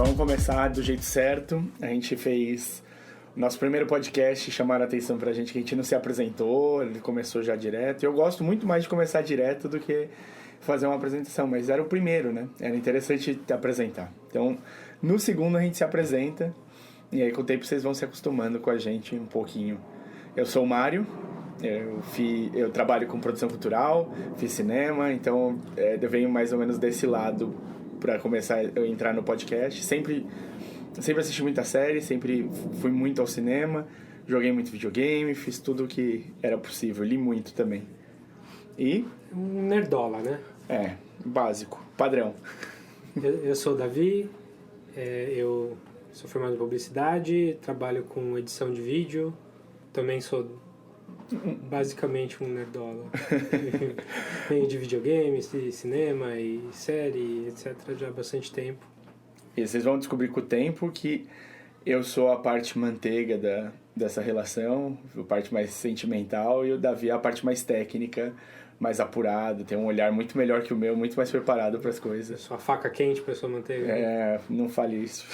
vamos começar do jeito certo. A gente fez o nosso primeiro podcast, chamaram a atenção pra gente que a gente não se apresentou, ele começou já direto. Eu gosto muito mais de começar direto do que fazer uma apresentação, mas era o primeiro, né? Era interessante te apresentar. Então, no segundo a gente se apresenta, e aí com o tempo vocês vão se acostumando com a gente um pouquinho. Eu sou o Mário, eu trabalho com produção cultural, fiz cinema, então eu venho mais ou menos desse lado para começar a entrar no podcast. Sempre assisti muita série, sempre fui muito ao cinema, joguei muito videogame, fiz tudo o que era possível, li muito também. E? Um nerdola, né? Básico, padrão. Eu sou o Davi, eu sou formado em publicidade, trabalho com edição de vídeo, também sou basicamente um nerdola. Venho de videogames, de cinema e série, etc. já há bastante tempo. E vocês vão descobrir com o tempo que eu sou a parte manteiga dessa relação, a parte mais sentimental, e o Davi é a parte mais técnica, mais apurado, tem um olhar muito melhor que o meu, muito mais preparado para as coisas. Sua faca quente para sua manteiga. Não fale isso.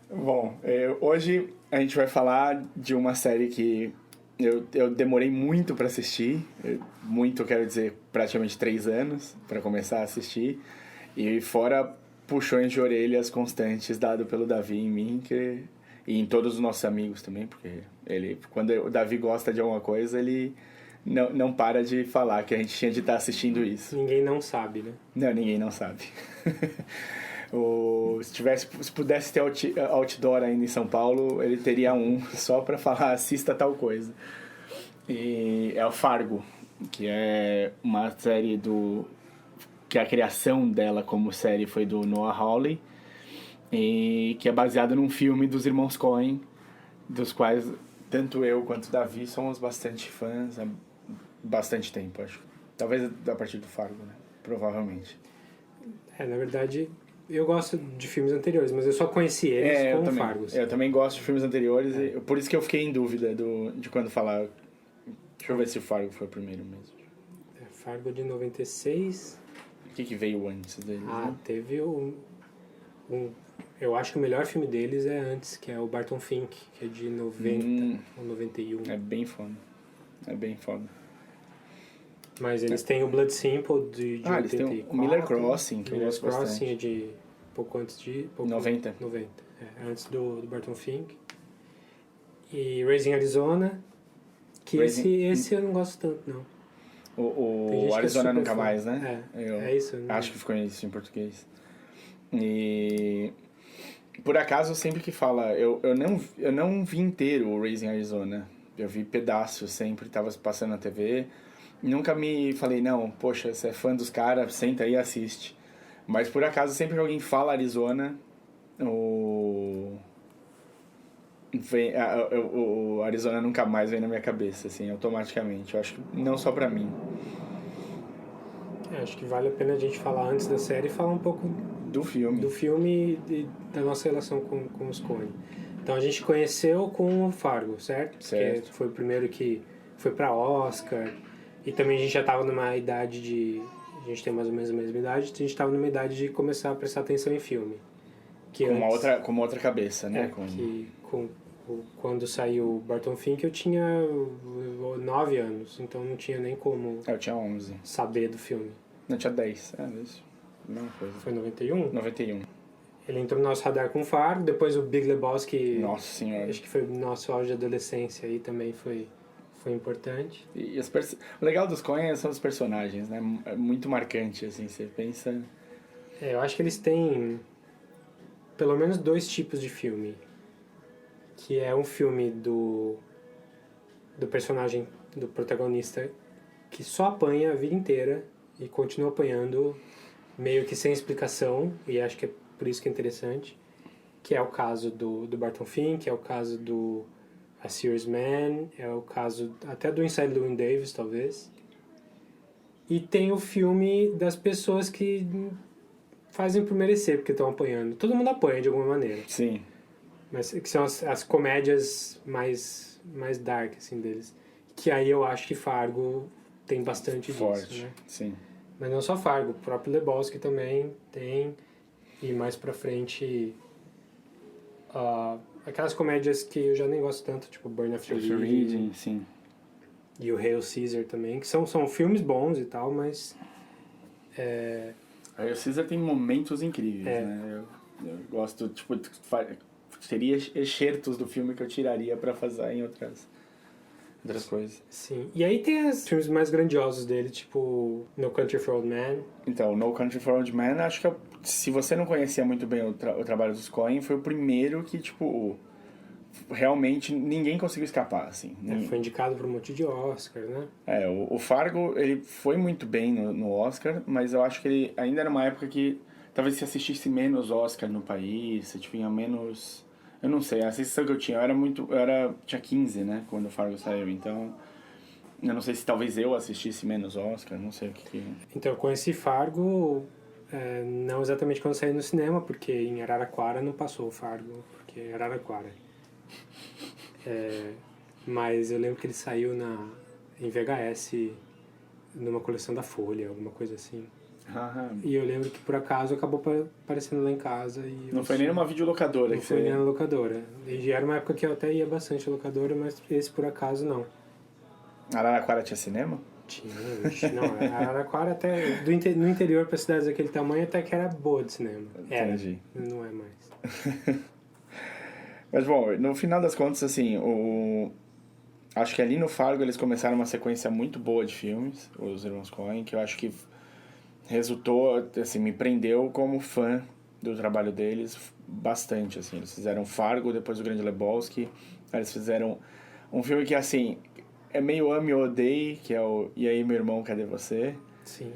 Bom, hoje a gente vai falar de uma série que eu demorei muito para assistir, muito, quero dizer, praticamente 3 anos para começar a assistir, e fora puxões de orelhas constantes dado pelo Davi em mim, e em todos os nossos amigos também, porque quando o Davi gosta de alguma coisa, ele não para de falar que a gente tinha de estar assistindo isso. Ninguém não sabe, né? Não, ninguém não sabe. Se pudesse ter outdoor ainda em São Paulo, ele teria um só para falar assista tal coisa. E é o Fargo, que é uma série que a criação dela como série foi do Noah Hawley, e que é baseada num filme dos irmãos Coen, dos quais tanto eu quanto o Davi somos bastante fãs há bastante tempo, acho. Talvez a partir do Fargo, né? Provavelmente. Na verdade, eu gosto de filmes anteriores, mas eu só conheci eles como Fargo. Eu também gosto de filmes anteriores, por isso que eu fiquei em dúvida de quando falar. Deixa eu ver se o Fargo foi o primeiro mesmo. Fargo de 96. O que veio antes deles? Né? Teve eu acho que o melhor filme deles é antes, que é o Barton Fink, que é de 90 ou 91. É bem foda. Mas eles têm o Blood Simple de 84. Eles têm o Miller Crossing, que eu gosto bastante. Miller Crossing é de pouco antes de... 90. Antes do Barton Fink. E Raising Arizona, que esse eu não gosto tanto, não. O Arizona Nunca Mais, né? É isso. Né? Acho que ficou isso em português. E... Por acaso, sempre que fala... Eu não vi inteiro o Raising Arizona. Eu vi pedaços sempre, tava passando na TV. Nunca me falei, não, poxa, você é fã dos caras, senta aí e assiste. Mas por acaso, sempre que alguém fala Arizona, o Arizona Nunca Mais vem na minha cabeça, assim, automaticamente. Eu acho que não só pra mim. Acho que vale a pena a gente falar antes da série e falar um pouco do filme e da nossa relação com os Coen. Então a gente conheceu com o Fargo, certo? Certo. Que foi o primeiro que foi pra Oscar. E também a gente já estava numa idade de... A gente tem mais ou menos a mesma idade. A gente estava numa idade de começar a prestar atenção em filme. Com uma outra cabeça, né? Quando saiu Barton Fink eu tinha 9 anos. Então não tinha nem como... Eu tinha 11. Saber do filme. Não, tinha 10. Isso. Mesma coisa. Foi 91? 91. Ele entrou no nosso radar com o Fargo. Depois o Big Lebowski... Nossa Senhora. Acho que foi o nosso auge de adolescência aí também foi importante. E o legal dos Coen são os personagens, né? É muito marcante, assim, você pensa... Eu acho que eles têm pelo menos 2 tipos de filme. Que é um filme do personagem, do protagonista, que só apanha a vida inteira e continua apanhando meio que sem explicação, e acho que é por isso que é interessante, que é o caso do Barton Fink, é o caso do A Serious Man, é o caso até do Inside Llewyn Davis, talvez. E tem o filme das pessoas que fazem por merecer, porque estão apanhando. Todo mundo apanha de alguma maneira. Sim. Mas que são as comédias mais dark, assim, deles. Que aí eu acho que Fargo tem bastante forte, disso, né? Sim. Mas não só Fargo, o próprio Lebowski também tem. E mais pra frente, aquelas comédias que eu já nem gosto tanto, tipo Burn After Reading sim. e o Hail Caesar também, que são filmes bons e tal, mas... Aí o Caesar tem momentos incríveis, né? Eu gosto, tipo, teria excertos do filme que eu tiraria pra fazer em outras coisas. Sim. E aí tem os filmes mais grandiosos dele, tipo No Country for Old Men. Então, No Country for Old Men, acho que se você não conhecia muito bem o trabalho dos Coen, foi o primeiro que, tipo, realmente ninguém conseguiu escapar, assim. Foi indicado por um monte de Oscar, né? O Fargo, ele foi muito bem no Oscar, mas eu acho que ele ainda era uma época que talvez se assistisse menos Oscar no país, se tinha menos... Eu não sei, a sensação que eu tinha, tinha 15, né, quando o Fargo saiu, então... Eu não sei se talvez eu assistisse menos Oscar, não sei o que... Então, eu conheci Fargo, não exatamente quando saiu no cinema, porque em Araraquara não passou o Fargo, porque é Araraquara. Mas eu lembro que ele saiu em VHS, numa coleção da Folha, alguma coisa assim. E eu lembro que por acaso acabou aparecendo lá em casa. Não foi nem numa videolocadora. Não foi nem na locadora. E era uma época que eu até ia bastante à locadora, mas esse por acaso não. Araraquara tinha cinema? Tinha, não. Araraquara até, no interior para cidades daquele tamanho até que era boa de cinema. Entendi. Não é mais. Mas bom, no final das contas, assim, acho que ali no Fargo eles começaram uma sequência muito boa de filmes, os irmãos Coen, que eu acho que resultou, assim, me prendeu como fã do trabalho deles bastante, assim. Eles fizeram Fargo, depois o Grande Lebowski, eles fizeram um filme que, assim, é meio ame ou odeie, que é o E aí, meu irmão, cadê você? Sim,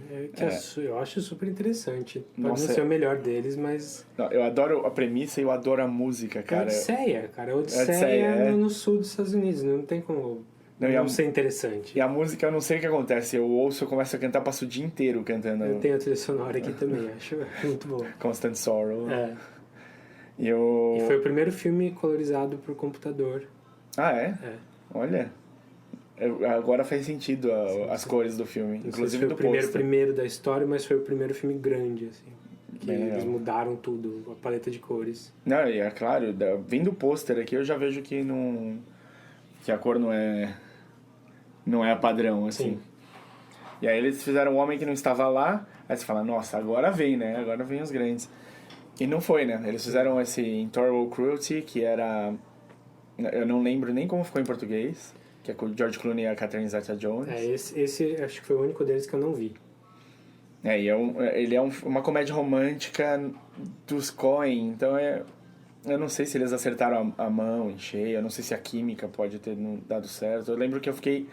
eu acho super interessante. Pode não ser o melhor deles, mas... Não, eu adoro a premissa e eu adoro a música, cara. É Odisseia no sul dos Estados Unidos, não tem como não ser interessante. E a música, eu não sei o que acontece, eu ouço, eu começo a cantar, passo o dia inteiro cantando. Eu tenho a trilha sonora aqui também, acho muito boa. Constant Sorrow. E foi o primeiro filme colorizado por computador. Ah, é? É. Olha... Agora faz sentido as cores do filme, inclusive do pôster. Foi o pôster. primeiro da história, mas foi o primeiro filme grande, assim. Que Bem eles legal. mudaram tudo, a paleta de cores. Não, e é claro, vendo o pôster aqui eu já vejo que que a cor não é a padrão, assim. Sim. E aí eles fizeram um Homem que Não Estava Lá, aí você fala, nossa, agora vem, né? Agora vem os grandes. E não foi, né? Eles fizeram esse Intolerable Cruelty, que era... Eu não lembro nem como ficou em português, que é com o George Clooney e a Catherine Zeta-Jones. Esse acho que foi o único deles que eu não vi. E ele é uma comédia romântica dos Coen, então eu não sei se eles acertaram a mão em cheio, eu não sei se a química pode ter não dado certo. Eu lembro que eu fiquei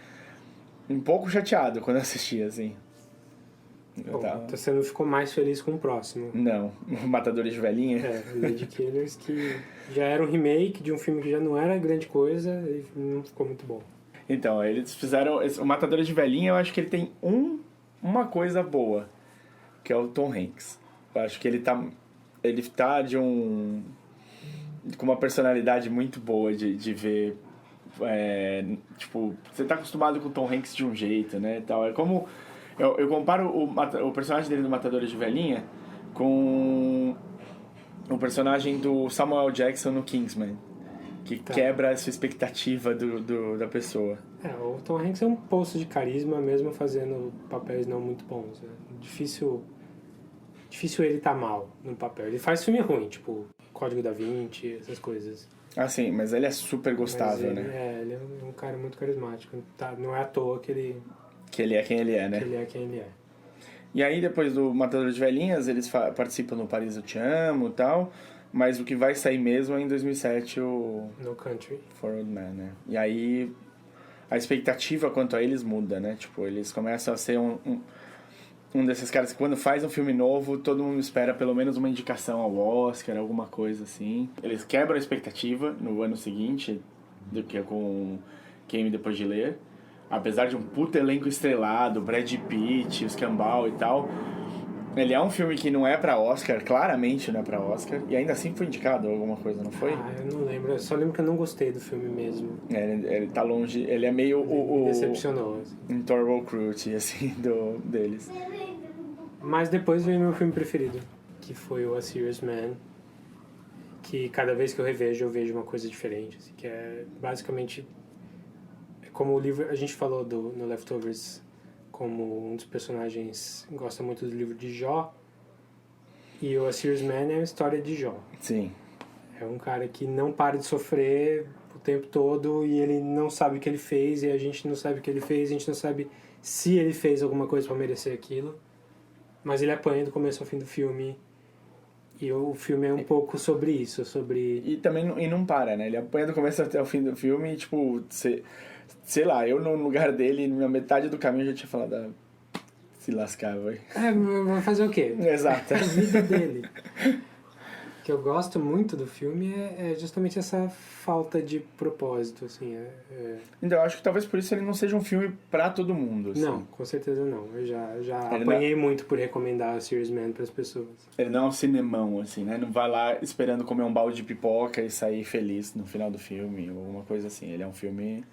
um pouco chateado quando assisti, assim. Bom, então você não ficou mais feliz com o próximo? Não, Matadores de Velhinha. Lady Killers, que já era um remake de um filme que já não era grande coisa e não ficou muito bom. Então, eles fizeram... O Matadores de Velhinha, eu acho que ele tem uma coisa boa, que é o Tom Hanks. Eu acho que ele tá com uma personalidade muito boa de ver... tipo, você tá acostumado com o Tom Hanks de um jeito, né? Tal. É como... Eu comparo o personagem dele no Matadores de Velhinha com o personagem do Samuel Jackson no Kingsman, que quebra essa expectativa da pessoa. O Tom Hanks é um poço de carisma, mesmo fazendo papéis não muito bons. Né? Difícil ele tá mal no papel. Ele faz filme ruim, tipo Código da Vinci, essas coisas. Ah, sim, mas ele é super gostável, né? Ele é um cara muito carismático. Não é à toa que ele... Que ele é quem ele é, né? Que ele é quem ele é. E aí, depois do Matador de Velhinhas, eles participam no Paris Eu Te Amo e tal, mas o que vai sair mesmo é em 2007 o... No Country for Old Men, né? E aí, a expectativa quanto a eles muda, né? Tipo, eles começam a ser um desses caras que quando faz um filme novo, todo mundo espera pelo menos uma indicação ao Oscar, alguma coisa assim. Eles quebram a expectativa no ano seguinte, do que com Quem Me Depois de Ler. Apesar de um puta elenco estrelado, Brad Pitt, os Campbell e tal, ele é um filme que não é pra Oscar, claramente não é pra Oscar, e ainda assim foi indicado alguma coisa, não foi? Eu não lembro, eu só lembro que eu não gostei do filme mesmo. Ele tá longe, ele é meio Me decepcionou. Intolerable Cruelty, assim, deles. Mas depois veio meu filme preferido, que foi o A Serious Man, que cada vez que eu revejo, eu vejo uma coisa diferente, assim, que é basicamente como o livro, a gente falou no Leftovers, como um dos personagens gosta muito do livro de Jó, e o A Serious Man é a história de Jó. Sim. É um cara que não para de sofrer o tempo todo e ele não sabe o que ele fez, e a gente não sabe o que ele fez, a gente não sabe se ele fez alguma coisa para merecer aquilo, mas ele apanha do começo ao fim do filme. E o filme é um pouco sobre isso, sobre... E também não para, né? Ele apanha do começo até o fim do filme e, tipo, sei lá, eu no lugar dele, na metade do caminho, já tinha falado, se lascar, vai. vai fazer o quê? Exato. É a vida dele. O que eu gosto muito do filme é justamente essa falta de propósito, assim. Então, eu acho que talvez por isso ele não seja um filme pra todo mundo, assim. Não, com certeza não. Eu já Ele apanhei muito por recomendar a Serious Man para as pessoas. Ele não é um cinemão, assim, né? Não vai lá esperando comer um balde de pipoca e sair feliz no final do filme, ou alguma coisa assim. Ele é um filme...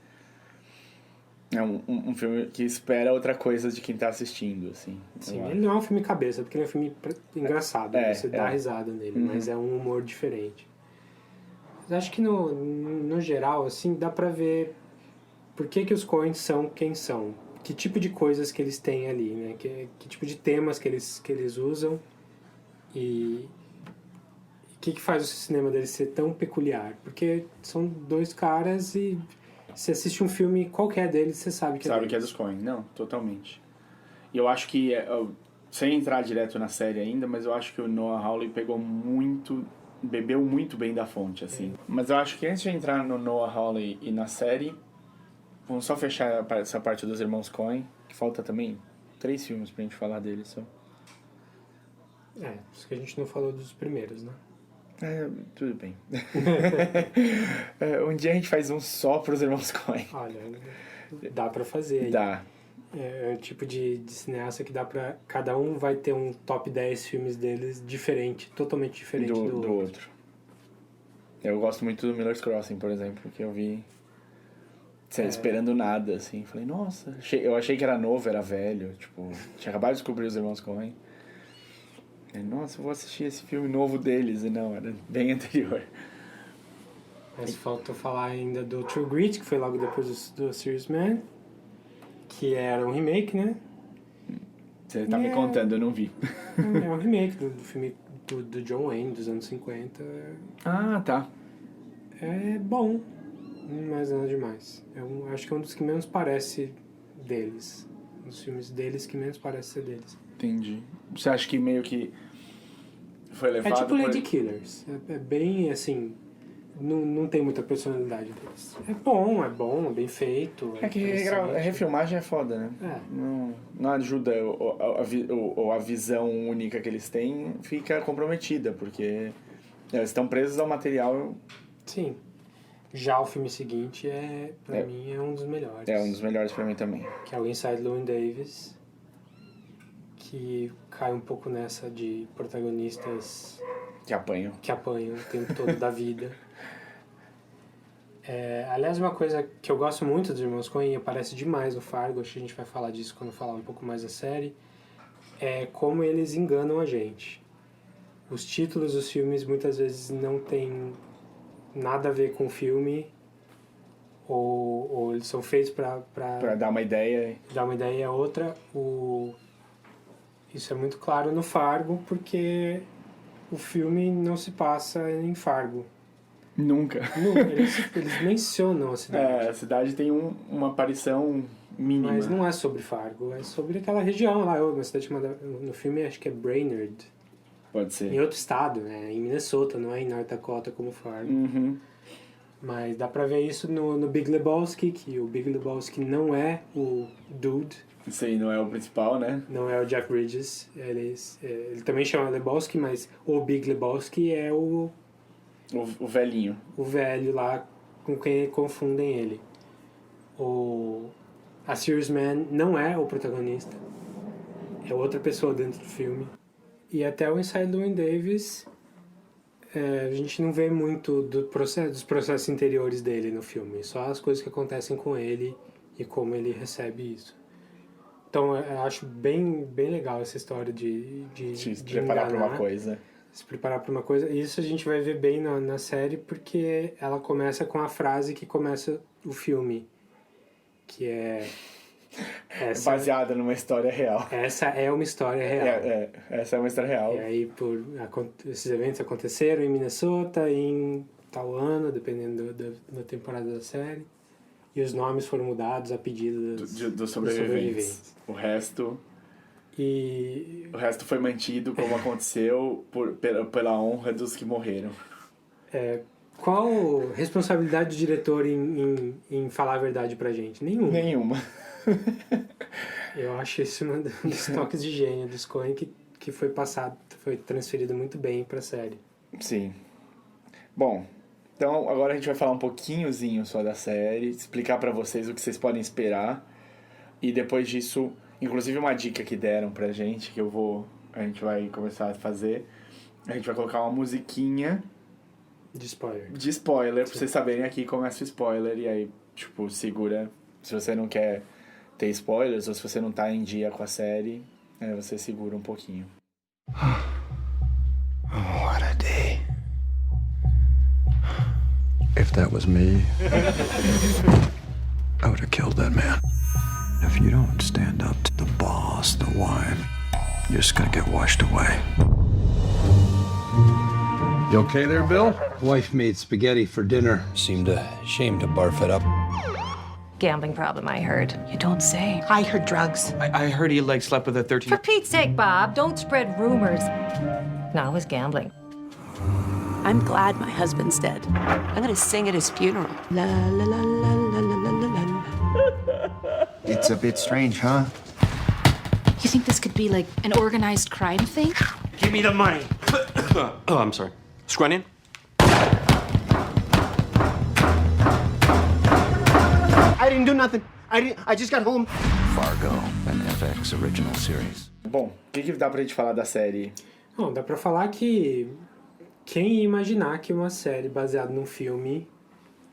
É um filme que espera outra coisa de quem tá assistindo, assim. Sim, ele não é um filme cabeça, porque ele é um filme engraçado, você dá risada nele, mas é um humor diferente. Mas acho que no geral, assim, dá pra ver por que os Coen são quem são. Que tipo de coisas que eles têm ali, né? Que tipo de temas que eles usam e o que faz o cinema deles ser tão peculiar. Porque são dois caras e você assiste um filme qualquer deles, você sabe que é Sabe deles. que é dos Coen. Não, totalmente. E eu acho que, sem entrar direto na série ainda, mas eu acho que o Noah Hawley bebeu muito bem da fonte, assim. Mas eu acho que antes de entrar no Noah Hawley e na série, vamos só fechar essa parte dos irmãos Coen, que falta também 3 filmes pra gente falar deles só. Isso que a gente não falou dos primeiros, né? Tudo bem. Um dia a gente faz um só pros irmãos Coen. Olha, dá pra fazer aí. Dá. É o tipo de cineasta que dá pra... Cada um vai ter um top 10 filmes deles diferente, totalmente diferente do outro. Eu gosto muito do Miller's Crossing, por exemplo, que eu vi esperando nada, assim. Falei, nossa, eu achei que era novo, era velho. Tipo, tinha acabado de descobrir os irmãos Coen. Nossa, eu vou assistir esse filme novo deles. E não, era bem anterior. Mas faltou falar ainda do True Grit, que foi logo depois do Serious Man, que era um remake, né? Você tá me contando, eu não vi. É um remake do filme do John Wayne, dos anos 50. Ah, tá. É bom, mas nada demais. Acho que é um dos que menos parece deles. Um dos filmes deles que menos parece ser deles. Entendi. Você acha que meio que foi levado... É tipo Lady Killers. É bem, assim... Não tem muita personalidade deles. É bom, bem feito. É que refilmagem é foda, né? Não ajuda, a visão única que eles têm fica comprometida, porque eles estão presos ao material. Sim. Já o filme seguinte, pra mim, é um dos melhores. É um dos melhores pra mim também. Que é o Inside Llewyn Davis, que cai um pouco nessa de protagonistas que apanham o tempo todo da vida. Aliás, uma coisa que eu gosto muito dos Irmãos Coen, e aparece demais no Fargo, acho que a gente vai falar disso quando falar um pouco mais da série, é como eles enganam a gente. Os títulos dos filmes muitas vezes não têm nada a ver com o filme, ou eles são feitos para dar uma ideia. Dar uma ideia a outra. Isso é muito claro no Fargo, porque o filme não se passa em Fargo. Nunca. Eles mencionam a cidade. A cidade tem uma aparição mínima. Mas não é sobre Fargo, é sobre aquela região lá. Uma cidade chamada, no filme acho que é Brainerd. Pode ser. Em outro estado, né? Em Minnesota, não é em North Dakota como Fargo. Uhum. Mas dá pra ver isso no Big Lebowski, que o Big Lebowski não é o Dude. Isso aí não é o principal, né? Não é o Jeff Bridges. Ele também chama Lebowski, mas o Big Lebowski é o velhinho. O velho lá com quem confundem ele. A Serious Man não é o protagonista. É outra pessoa dentro do filme. E até o Inside Llewyn Davis, a gente não vê muito dos processos interiores dele no filme. Só as coisas que acontecem com ele e como ele recebe isso. Então eu acho bem legal essa história Se de preparar para uma enganar, coisa. se preparar para uma coisa. Isso a gente vai ver bem na série, porque ela começa com a frase que começa o filme, que é Baseada numa história real. essa é uma história real. Essa é uma história real. E aí esses eventos aconteceram em Minnesota em tal ano, dependendo da temporada da série. E os nomes foram mudados a pedido Dos sobreviventes. O resto foi mantido como aconteceu pela honra dos que morreram. Qual responsabilidade do diretor em falar a verdade pra gente? Nenhuma. Eu acho esse um dos toques de gênio dos Coen que foi transferido muito bem pra série. Sim. Bom, então agora a gente vai falar um pouquinhozinho só da série, explicar pra vocês o que vocês podem esperar. E depois disso, inclusive uma dica que deram pra gente, que a gente vai começar a fazer, a gente vai colocar uma musiquinha De spoiler. de spoiler, pra vocês saberem aqui começa o spoiler, e aí, tipo, segura, se você não quer ter spoilers, ou se você não tá em dia com a série, você segura um pouquinho. Oh, what a day. If that was me, I would have killed that man. If you don't stand up to the boss, the wife, you're just gonna get washed away. You okay there, Bill? Wife made spaghetti for dinner. Seemed ashamed to barf it up. Gambling problem, I heard. You don't say. I heard drugs. I heard he slept with a 13. For Pete's sake, Bob, don't spread rumors. No, it was gambling. I'm glad my husband's dead. I'm gonna sing at his funeral. La la la la la la la la. It's a bit strange, huh? You think this could be like an organized crime thing? Give me the money. Oh, I'm sorry. Scrunion? I didn't do nothing. I just got home. Fargo, an FX original series. Bom, o que dá pra gente falar da série? Bom, dá pra falar que quem ia imaginar que uma série baseada num filme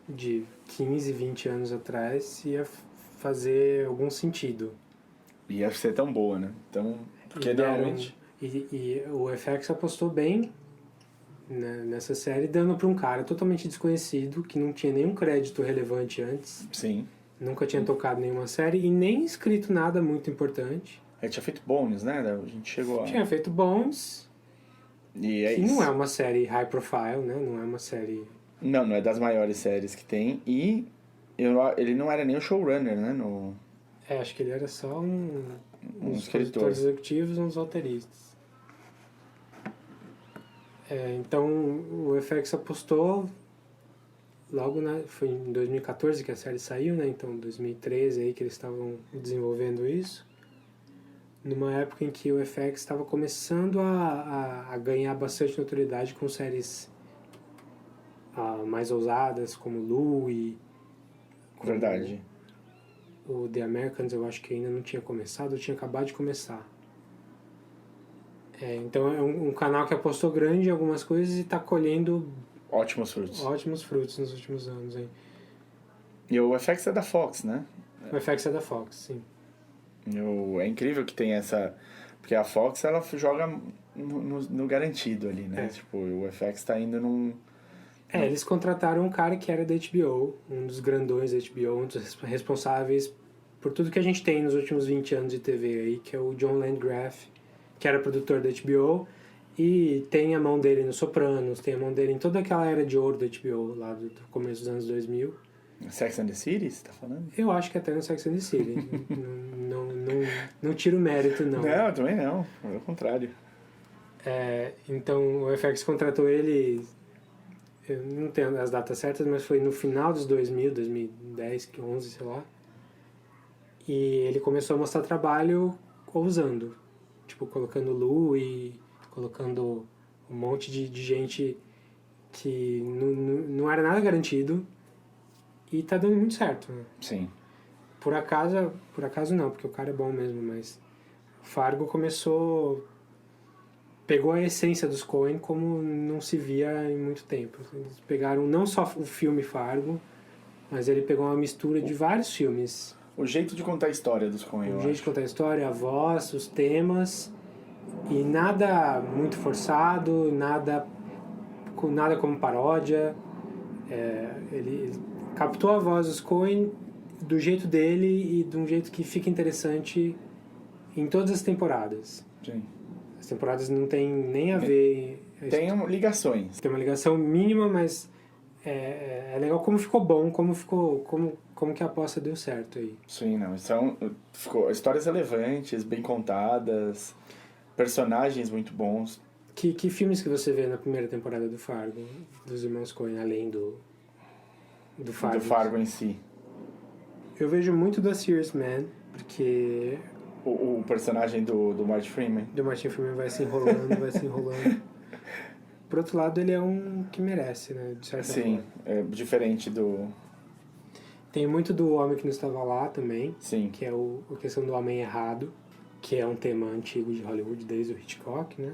de 15, 20 anos atrás ia fazer algum sentido. Ia ser tão boa, né? Então, porque realmente... E o FX apostou bem nessa série, dando pra um cara totalmente desconhecido, que não tinha nenhum crédito relevante antes. Sim. Nunca tinha tocado nenhuma série e nem escrito nada muito importante. Tinha feito Bones, né? A gente chegou a... Tinha feito Bones, E que isso. não é uma série high profile, né? Não é uma série... Não é das maiores séries que tem. E ele não era nem o showrunner, né? acho que ele era só um escritor. produtores executivos, uns roteiristas. Então o FX apostou logo, foi em 2014 que a série saiu, né? Então 2013 aí que eles estavam desenvolvendo isso, numa época em que o FX estava começando a ganhar bastante notoriedade com séries mais ousadas, como Louie, Verdade. o The Americans. Eu acho que ainda não tinha começado, ou tinha acabado de começar. Então é um canal que apostou grande em algumas coisas e está colhendo Ótimos frutos nos últimos anos. Hein? E o FX é da Fox, né? O FX é da Fox, sim. É incrível que tem essa... Porque a Fox, ela joga no garantido ali, né? Tipo, o FX tá indo num... Eles contrataram um cara que era da HBO, um dos grandões da HBO, um dos responsáveis por tudo que a gente tem nos últimos 20 anos de TV aí, que é o John Landgraf, que era produtor da HBO, e tem a mão dele no Sopranos, tem a mão dele em toda aquela era de ouro da HBO, lá do começo dos anos 2000. Sex and the City, você tá falando? Eu acho que até no Sex and the City. não tiro mérito, não. Não, também não. Ao contrário. Então, o FX contratou ele... Eu não tenho as datas certas, mas foi no final dos 2010, 11, sei lá. E ele começou a mostrar trabalho ousando. Tipo, colocando Lu e colocando um monte de gente que não era nada garantido. E tá dando muito certo, né? Sim. Por acaso não, porque o cara é bom mesmo, mas Fargo pegou a essência dos Coen como não se via em muito tempo. Eles pegaram não só o filme Fargo, mas ele pegou uma mistura de vários filmes. O jeito de contar a história dos Coen, O jeito de contar a história, a voz, os temas, e nada muito forçado, nada como paródia. Ele captou a voz dos Coen do jeito dele e de um jeito que fica interessante em todas as temporadas. Sim. As temporadas não tem nem a ver... Tem ligações. Tem uma ligação mínima, mas é legal como ficou bom, como que a aposta deu certo aí. Sim, não. Ficou histórias relevantes, bem contadas, personagens muito bons. Que filmes que você vê na primeira temporada do Fargo, dos irmãos Coen, além do Fargo? Do Fargo em si. Eu vejo muito da Serious Man, porque... O personagem do Martin Freeman. Do Martin Freeman vai se enrolando. Por outro lado, ele é um que merece, né? De certa forma. Sim, é diferente do... Tem muito do Homem que Não Estava Lá também. Sim. Que é a questão do homem errado, que é um tema antigo de Hollywood, desde o Hitchcock, né?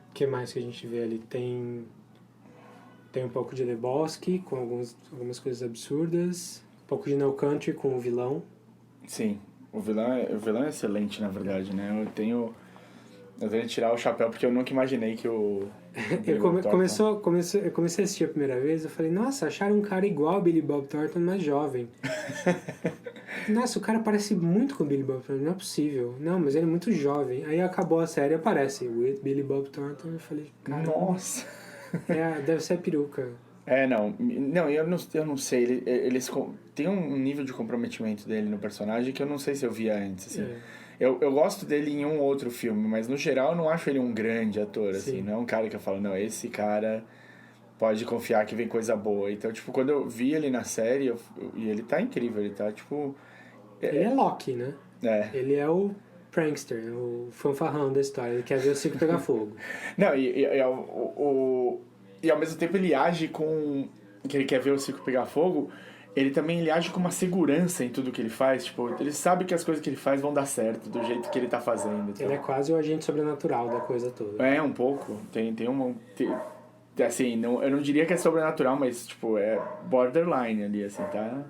O que mais que a gente vê ali? Tem um pouco de Lebowski, com algumas coisas absurdas. Um pouco de No Country, com o vilão. Sim. O vilão é excelente, na verdade, né? Eu tenho que tirar o chapéu, porque eu nunca imaginei que o... Eu comecei a assistir a primeira vez, eu falei, nossa, acharam um cara igual ao Billy Bob Thornton, mais jovem. Nossa, o cara parece muito com o Billy Bob Thornton, não é possível. Não, mas ele é muito jovem. Aí acabou a série, aparece with Billy Bob Thornton, eu falei, cara... Nossa! Deve ser a peruca. Eu não sei, eles tem um nível de comprometimento dele no personagem que eu não sei se eu via antes, assim. Eu gosto dele em um outro filme, mas no geral eu não acho ele um grande ator, assim. Sim. Não é um cara que eu falo, não, esse cara pode confiar que vem coisa boa. Então, tipo, quando eu vi ele na série, e ele tá incrível, ele tá, tipo... Ele é Loki, né? Ele é o prankster, o fanfarrão da história, ele quer ver o circo pegar fogo. Não, e ao mesmo tempo ele age com... que ele quer ver o circo pegar fogo, ele age com uma segurança em tudo que ele faz. Tipo, ele sabe que as coisas que ele faz vão dar certo, do jeito que ele tá fazendo. Então. Ele é quase o agente sobrenatural da coisa toda. Um pouco. Assim, eu não diria que é sobrenatural, mas, tipo, é borderline ali, assim, tá?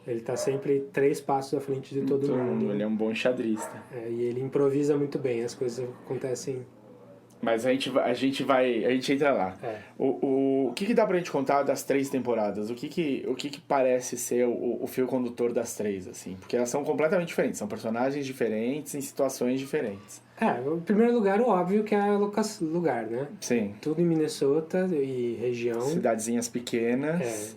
Ele tá sempre 3 passos à frente de todo mundo. Ele é um bom enxadrista. E ele improvisa muito bem, as coisas acontecem... Mas a gente entra lá. O que dá pra gente contar das 3 temporadas? O que parece ser o fio condutor das 3, assim? Porque elas são completamente diferentes, são personagens diferentes em situações diferentes. Em primeiro lugar, o óbvio que é lugar, né? Sim. Tudo em Minnesota e região. Cidadezinhas pequenas.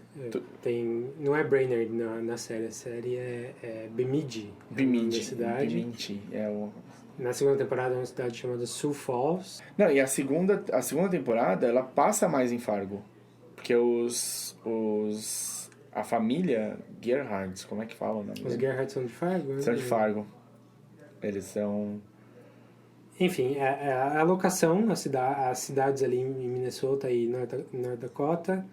Não é Brainerd na série, a série é Bemidji. Bemidji. Cidade. Bemidji, Na segunda temporada é uma cidade chamada Sioux Falls. Não, e a segunda temporada, ela passa mais em Fargo. Porque a família Gerhards, como é que fala o nome? Os Gerhards são de Fargo? Né? São de Fargo. Eles são... Enfim, a locação, as cidades ali em Minnesota e North Dakota,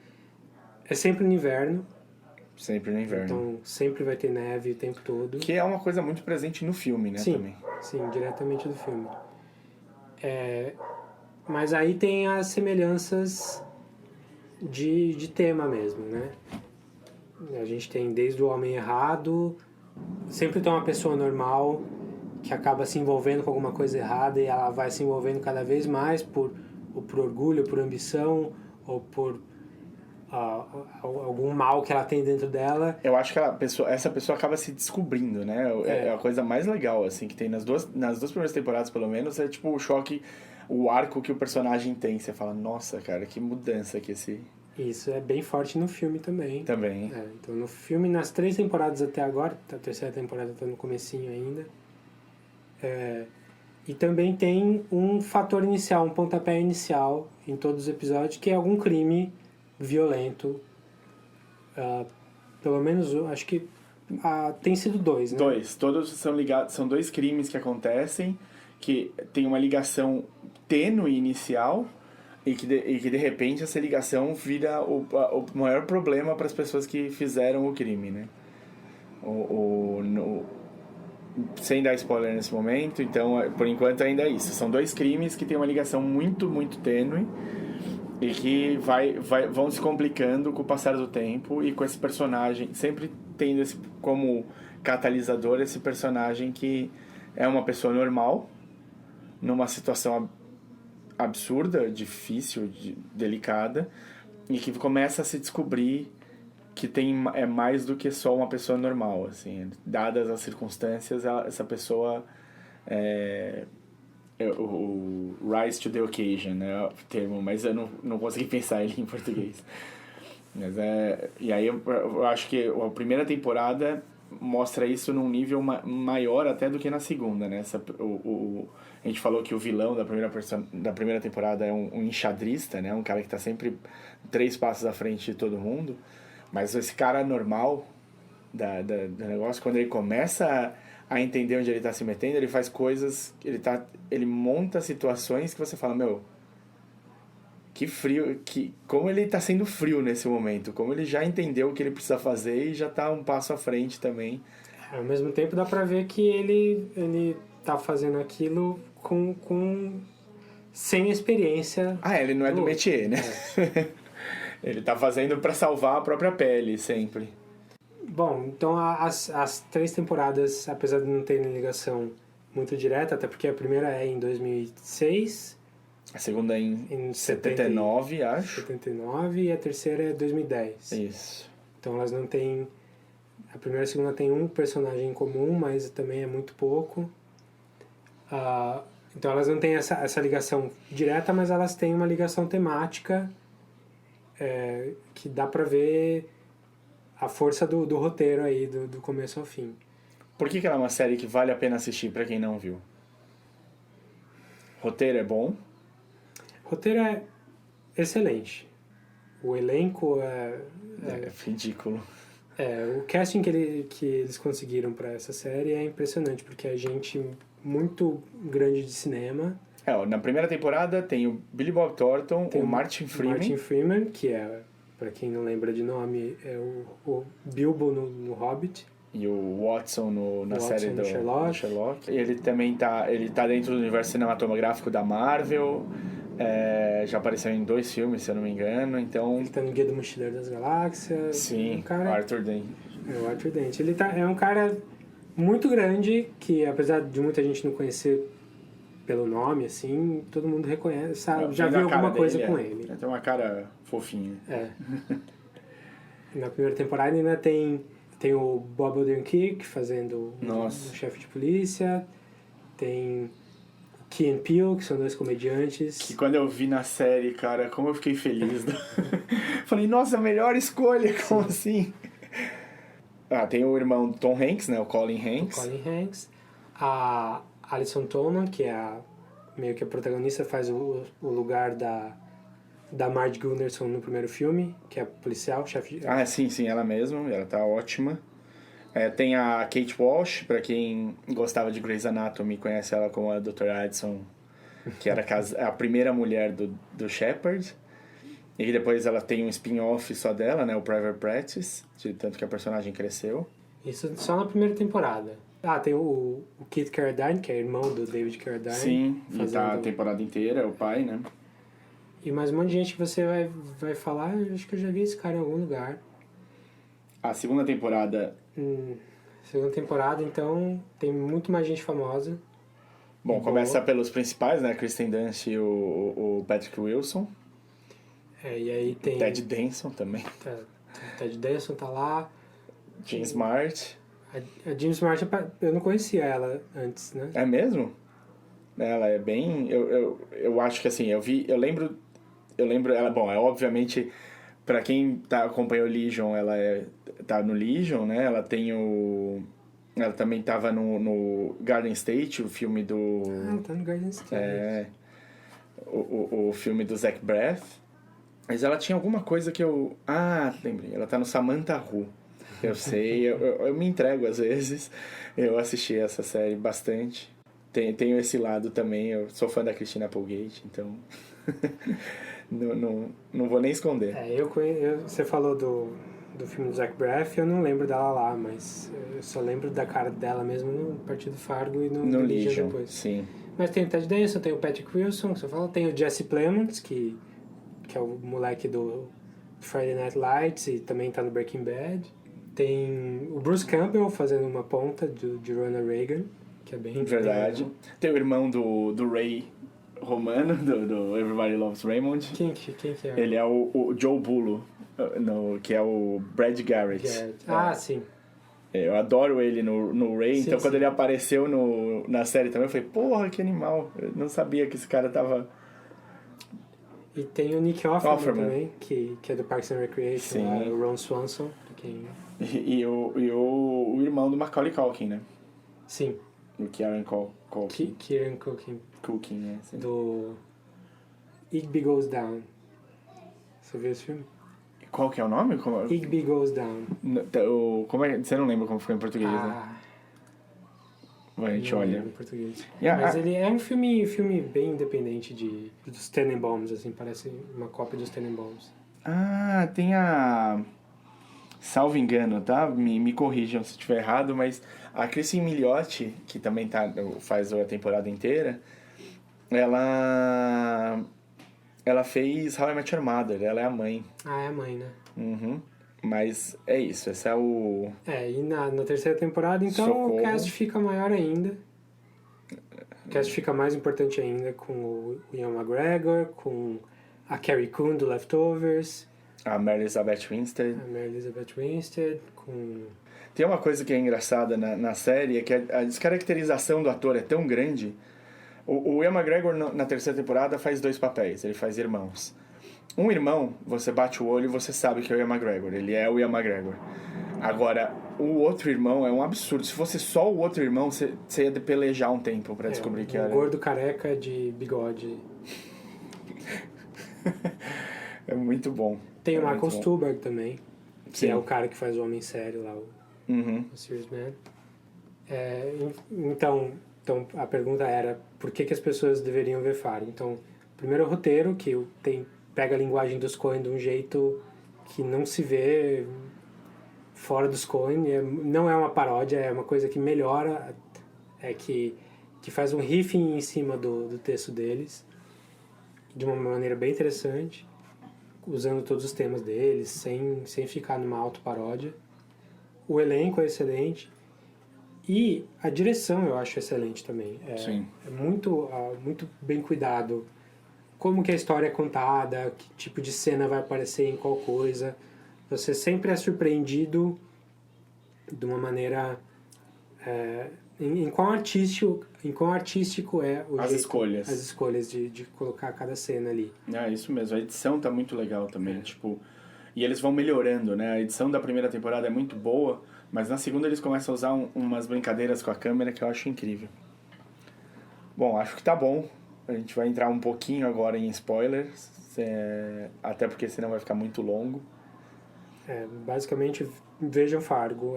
é sempre no inverno. Sempre no inverno. Então, sempre vai ter neve o tempo todo. Que é uma coisa muito presente no filme, né? Sim, também. Sim, diretamente do filme. Mas aí tem as semelhanças de tema mesmo, né? A gente tem desde o homem errado, sempre tem uma pessoa normal que acaba se envolvendo com alguma coisa errada e ela vai se envolvendo cada vez mais por orgulho, por ambição ou por algum mal que ela tem dentro dela. Eu acho que essa pessoa acaba se descobrindo, né? É a coisa mais legal, assim, que tem nas duas primeiras temporadas, pelo menos, é tipo o choque, o arco que o personagem tem. Você fala, nossa, cara, que mudança que esse... Isso é bem forte no filme também. Também. Então, no filme, nas 3 temporadas até agora, a terceira temporada tá no comecinho ainda, e também tem um fator inicial, um pontapé inicial em todos os episódios, que é algum crime violento. Pelo menos, acho que tem sido 2, né? 2. Todos são ligados, são 2 crimes que acontecem, que tem uma ligação tênue inicial, e que de repente essa ligação vira o maior problema para as pessoas que fizeram o crime, né? Sem dar spoiler nesse momento, então, por enquanto ainda é isso. São 2 crimes que têm uma ligação muito, muito tênue e que vão se complicando com o passar do tempo e com esse personagem sempre tendo esse como catalisador esse personagem que é uma pessoa normal, numa situação absurda, difícil, delicada, e que começa a se descobrir que é mais do que só uma pessoa normal, assim. Dadas as circunstâncias, essa pessoa o rise to the occasion, né, o termo, mas eu não consegui pensar ele em português. Mas e aí eu acho que a primeira temporada mostra isso num nível maior até do que na segunda, né? A gente falou que o vilão da primeira temporada é um enxadrista, né? Um cara que tá sempre 3 passos à frente de todo mundo. Mas esse cara normal do negócio, quando ele começa a entender onde ele tá se metendo, ele faz coisas, ele monta situações que você fala, meu, que frio, como ele tá sendo frio nesse momento, como ele já entendeu o que ele precisa fazer e já tá um passo à frente também. Ao mesmo tempo dá pra ver que ele tá fazendo aquilo sem experiência. Ele não é do métier, né? Ele tá fazendo pra salvar a própria pele, sempre. Bom, então as 3 temporadas, apesar de não terem ligação muito direta, até porque a primeira é em 2006... A segunda é em 79, acho. 79 e a terceira é 2010. Isso. Então elas não têm... A primeira e a segunda tem um personagem em comum, mas também é muito pouco. Então elas não têm essa ligação direta, mas elas têm uma ligação temática que dá pra ver a força do roteiro aí, do começo ao fim. Por que ela é uma série que vale a pena assistir pra quem não viu? Roteiro é bom. O roteiro é excelente. O elenco é ridículo. O casting que eles conseguiram para essa série é impressionante, porque é gente muito grande de cinema. Na primeira temporada tem o Billy Bob Thornton, o Martin Freeman. Martin Freeman, que é, para quem não lembra de nome, é o Bilbo no Hobbit. E o Watson na série do Sherlock. Ele também tá dentro do universo cinematográfico da Marvel. Já apareceu em 2 filmes, se eu não me engano. Então... Ele tá no Guia do Mochileiro das Galáxias. Sim, Arthur Dent. O Arthur Dent. Ele é um cara muito grande, que apesar de muita gente não conhecer pelo nome, assim, todo mundo reconhece, sabe? Já viu alguma coisa com ele. Tem uma cara fofinha. Na primeira temporada ainda tem o Bob Odenkirk fazendo o chefe de polícia. Tem o Key and Peele, que são 2 comediantes. Que quando eu vi na série, cara, como eu fiquei feliz. Falei, nossa, melhor escolha, como assim? Tem o irmão do Tom Hanks, né? O Colin Hanks. A Alison Tolman, que é meio que a protagonista, faz o lugar da Marge Gunderson no primeiro filme, que é policial, chefe de... Sim, ela mesma, ela tá ótima. Tem a Kate Walsh, pra quem gostava de Grey's Anatomy, conhece ela como a Dr. Addison, que era a primeira mulher do Shepard. E depois ela tem um spin-off só dela, né, o Private Practice, de tanto que a personagem cresceu. Isso só na primeira temporada. Tem o Kit Carradine, que é irmão do David Carradine. Sim, e tá a temporada inteira, é o pai, né? E mais um monte de gente que você vai falar, acho que eu já vi esse cara em algum lugar. A segunda temporada... Segunda temporada, então, tem muito mais gente famosa. Bom, começa pelos principais, né? Kristen Dunst e o Patrick Wilson. E aí tem... Ted Danson também. Ted Danson tá lá. Jean Smart. A Jean Smart, eu não conhecia ela antes, né? É mesmo? Ela é bem... Eu acho que assim, eu lembro ela... Bom, obviamente, pra quem acompanhou Legion, ela tá no Legion, né? Ela tem ela também tava no Garden State, o filme do... tá no Garden State. O filme do Zach Braff. Mas ela tinha alguma coisa que eu... lembrei. Ela tá no Samantha Who. Eu sei, eu me entrego às vezes. Eu assisti essa série bastante. Tenho esse lado também. Eu sou fã da Christina Applegate, então... não vou nem esconder. Você falou do filme do Zach Braff, eu não lembro dela lá, mas eu só lembro da cara dela mesmo no Partido Fargo e no Legion depois. Sim. Mas tem o Ted Danson, tem o Patrick Wilson, que você fala, tem o Jesse Plemons, que é o moleque do Friday Night Lights e também tá no Breaking Bad. Tem o Bruce Campbell fazendo uma ponta de Ronald Reagan, que é bem... Verdade. bem Tem o irmão do Ray Romano, do Everybody Loves Raymond. Quem que é? Ele é o Joe Bulo, que é o Brad Garrett. Ah, sim. Eu adoro ele no Ray, Sim, então quando sim. ele apareceu na série também, eu falei, porra, que animal. Eu não sabia que esse cara tava... E tem o Nick Offerman Offerman. também, que é do Parks and Recreation, Sim. lá, o Ron Swanson. Quem... E o irmão do Macaulay Culkin, né? Sim, O Kieran Culkin. Kieran Culkin, Culkin, né? Sim. do Igby Goes Down. Você viu esse filme? Qual que é o nome? Igby Goes Down. Como é? Você não lembra como ficou em português, né? Ah, Vai, a gente não olha. lembro em português. Yeah, Mas ele é um filme bem independente dos Tenenbaums, assim, parece uma cópia dos Tenenbaums. Ah, tem a... Salvo engano, tá? Me corrijam se estiver errado, mas a Kristen Milioti, que também faz a temporada inteira, ela fez How I Met Your Mother, ela é a mãe. Ah, é a mãe, né? Uhum. Mas é isso, esse é o... E na terceira temporada, então, Socorro. o cast fica maior ainda. O cast fica mais importante ainda com o Ian McGregor, com a Carrie Coon do Leftovers, A Mary Elizabeth Winstead. a Mary Elizabeth Winstead, com... Tem uma coisa que é engraçada na série, é que a descaracterização do ator é tão grande. O Ian McGregor, na terceira temporada, faz 2 papéis. Ele faz irmãos. Um irmão, você bate o olho e você sabe que é o Ian McGregor. Ele é o Ian McGregor. Agora, o outro irmão é um absurdo. Se fosse só o outro irmão, você ia pelejar um tempo pra descobrir que um era... gordo careca de bigode. É muito bom. Tem o muito Michael bom. Stuhlbarg também, que Sim. é o cara que faz o Homem Sério lá, Uhum. o Serious Man. Então, a pergunta era por que as pessoas deveriam ver Fargo? Então, primeiro o roteiro, que pega a linguagem dos Coen de um jeito que não se vê fora dos Coen. Não é uma paródia, é uma coisa que melhora, que faz um riffing em cima do texto deles, de uma maneira bem interessante, usando todos os temas deles, sem ficar numa autoparódia. O elenco é excelente. E a direção eu acho excelente também. Sim. É muito bem cuidado. Como que a história é contada, que tipo de cena vai aparecer em qual coisa. Você sempre é surpreendido de uma maneira... em quão artístico é o As jeito, escolhas. as escolhas de colocar cada cena ali. Isso mesmo. A edição tá muito legal também, tipo... E eles vão melhorando, né? A edição da primeira temporada é muito boa, mas na segunda eles começam a usar umas brincadeiras com a câmera que eu acho incrível. Bom, acho que tá bom. A gente vai entrar um pouquinho agora em spoilers, até porque senão vai ficar muito longo. Basicamente, vejam Fargo.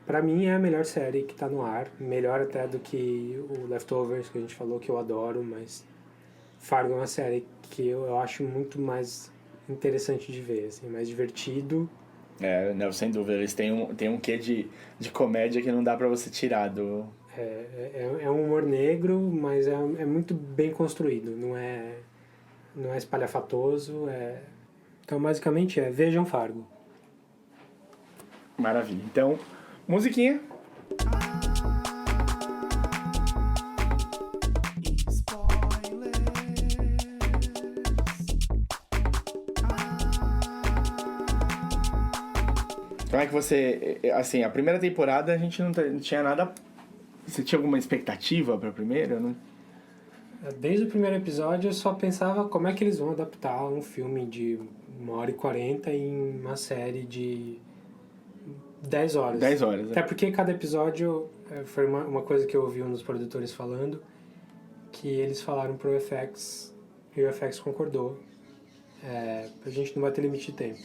Pra mim é a melhor série que tá no ar. Melhor até do que o Leftovers, que a gente falou que eu adoro, mas Fargo é uma série que eu acho muito mais interessante de ver, assim, mais divertido. Não, sem dúvida. Eles têm um quê de comédia que não dá pra você tirar do... É um humor negro, mas é muito bem construído. Não é espalhafatoso. Então, basicamente, vejam Fargo. Maravilha. Então, musiquinha. Como é que você... Assim, a primeira temporada a gente não tinha nada... Você tinha alguma expectativa pra primeira? Não? Desde o primeiro episódio eu só pensava como é que eles vão adaptar um filme de 1h40 em uma série de 10 horas. 10 horas, Até porque cada episódio foi uma coisa que eu ouvi um dos produtores falando, que eles falaram pro FX e o FX concordou. A gente não vai ter limite de tempo.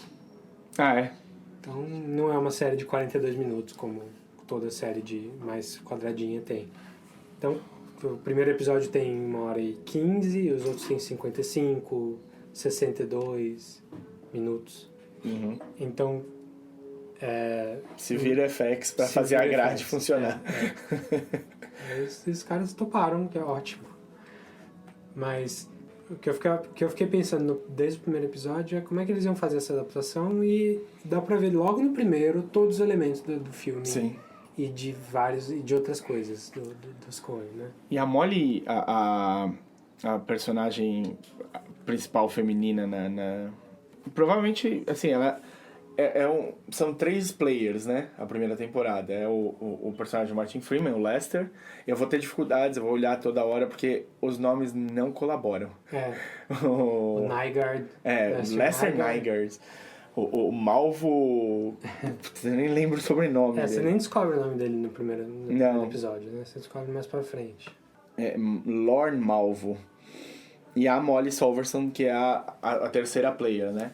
Então não é uma série de 42 minutos como toda série de mais quadradinha tem. Então o primeiro episódio tem 1h15, os outros tem 55, 62 minutos. Uhum. Então se vira FX pra fazer a grade funcionar. Esses caras toparam, que é ótimo. Mas O que eu fiquei pensando desde o primeiro episódio é como é que eles iam fazer essa adaptação, e dá pra ver logo no primeiro todos os elementos do filme. Sim. E de outras coisas dos Coen, né? E a Molly, a personagem principal feminina provavelmente, assim, ela são 3 players, né? A primeira temporada. É o personagem Martin Freeman, o Lester. Eu vou ter dificuldades, eu vou olhar toda hora, porque os nomes não colaboram. O Nygaard. Lester Nygaard. O Malvo... eu nem lembro o sobrenome dele. Você nem descobre o nome dele no primeiro episódio, né? Você descobre mais pra frente. Lorne Malvo. E a Molly Solverson, que é a terceira player, né?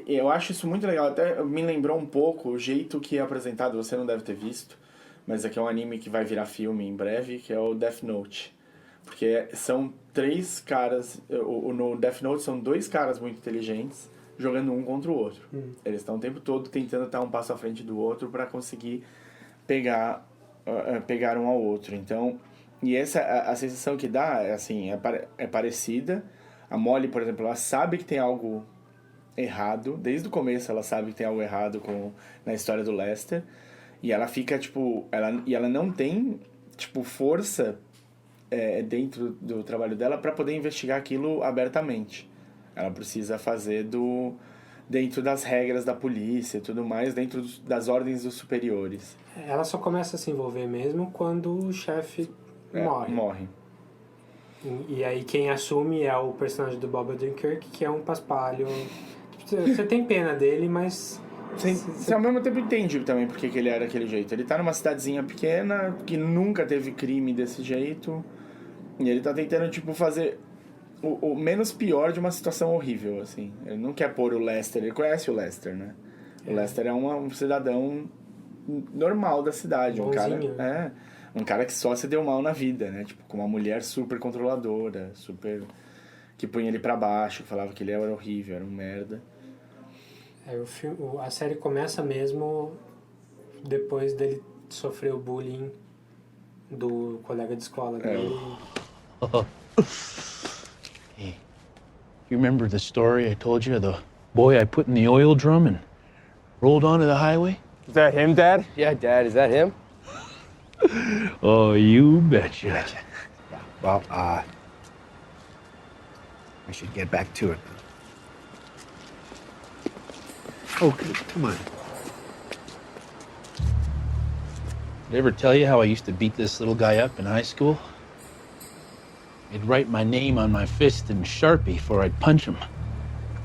Eu acho isso muito legal. Até me lembrou um pouco o jeito que é apresentado, você não deve ter visto, mas aqui é um anime que vai virar filme em breve, que é o Death Note. Porque são 3 caras... No Death Note são 2 caras muito inteligentes jogando um contra o outro. Eles estão o tempo todo tentando estar um passo à frente do outro para conseguir pegar um ao outro. Então, e essa a sensação que dá é parecida. A Molly, por exemplo, ela sabe que tem algo errado, desde o começo ela sabe que tem algo errado na história do Lester, e ela fica ela não tem força dentro do trabalho dela para poder investigar aquilo abertamente. Ela precisa fazer dentro das regras da polícia e tudo mais, dentro das ordens dos superiores. Ela só começa a se envolver mesmo quando o chefe morre. E aí quem assume é o personagem do Bob Odenkirk, que é um paspalho. Você tem pena dele, mas... Você ao mesmo tempo entende também porque que ele era daquele jeito. Ele tá numa cidadezinha pequena, que nunca teve crime desse jeito, e ele tá tentando, fazer o menos pior de uma situação horrível, assim. Ele não quer pôr o Lester, ele conhece o Lester, né? O Lester é um cidadão normal da cidade, bonzinho. Um cara que só se deu mal na vida, né? Com uma mulher super controladora, super... que punha ele pra baixo, que falava que ele era horrível, era um merda. A série começa mesmo depois dele sofrer o bullying do colega de escola dele. Hey, you remember the story I told you of the boy I put in the oil drum and rolled onto the highway? Is that him, Dad? Yeah, Dad, is that him? Oh, you betcha. Yeah. Well, I should get back to it. Oh, come on. Did I ever tell you how I used to beat this little guy up in high school? I'd write my name on my fist in Sharpie before I'd punch him,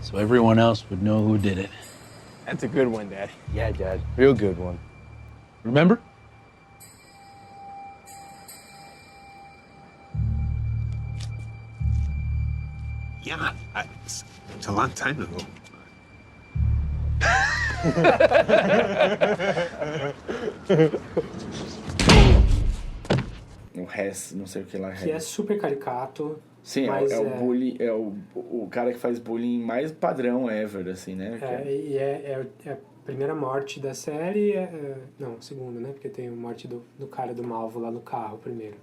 so everyone else would know who did it. That's a good one, Dad. Yeah, Dad. Real good one. Remember? Yeah, it's a long time ago. O Hess, não sei o que lá. Que é super caricato. Sim, mas o bully, o cara que faz bullying mais padrão ever, assim, né? É a primeira morte da série, não, segunda, né? Porque tem a morte do cara do Malvo lá no carro primeiro.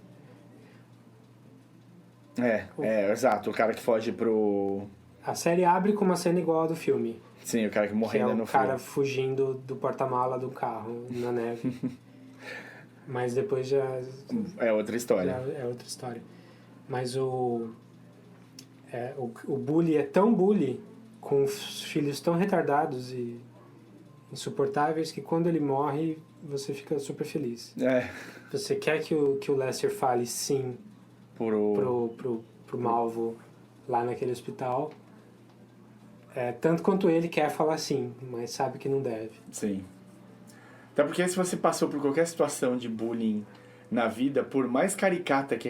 Exato, o cara que foge pro... A série abre com uma cena igual a do filme. Sim, o cara que morrendo no filme. Que é o cara fugindo do porta-mala do carro na neve. Mas depois já... É outra história. É outra história. Mas o bully é tão bully, com os filhos tão retardados e insuportáveis, que quando ele morre, você fica super feliz. Você quer que o Lester fale sim pro Malvo lá naquele hospital. Tanto quanto ele quer falar sim, mas sabe que não deve. Sim. Até porque se você passou por qualquer situação de bullying na vida, por mais caricata que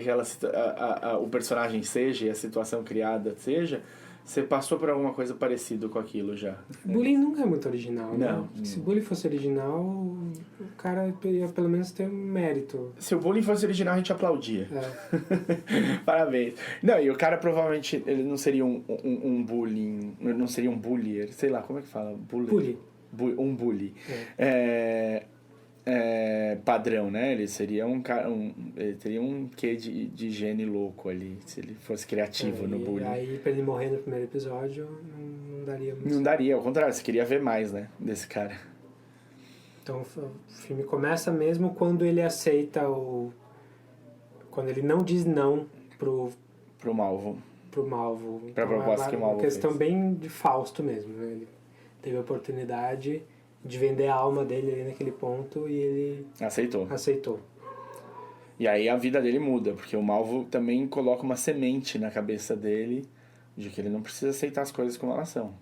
o personagem seja e a situação criada seja, você passou por alguma coisa parecida com aquilo já. Bullying nunca é muito original, não. Né? Se bullying fosse original, o cara ia pelo menos ter mérito. Se o bullying fosse original, a gente aplaudia. Parabéns. Não, e o cara provavelmente ele não seria um bullying, não seria um bullier, sei lá, como é que fala? Bully. Um bully. padrão, né? Ele seria ele teria um quê de gene louco ali, se ele fosse criativo no bullying. E aí, pra ele morrer no primeiro episódio, não daria muito. Não daria, ao contrário, você queria ver mais, né? Desse cara. Então, o filme começa mesmo quando ele aceita quando ele não diz não pro Malvo. Pro Malvo. Pra proposta que o Malvo fez. Uma questão fez. bem de Fausto mesmo, né? Ele teve a oportunidade de vender a alma dele ali naquele ponto e ele aceitou. E aí a vida dele muda, porque o Malvo também coloca uma semente na cabeça dele de que ele não precisa aceitar as coisas como elas são.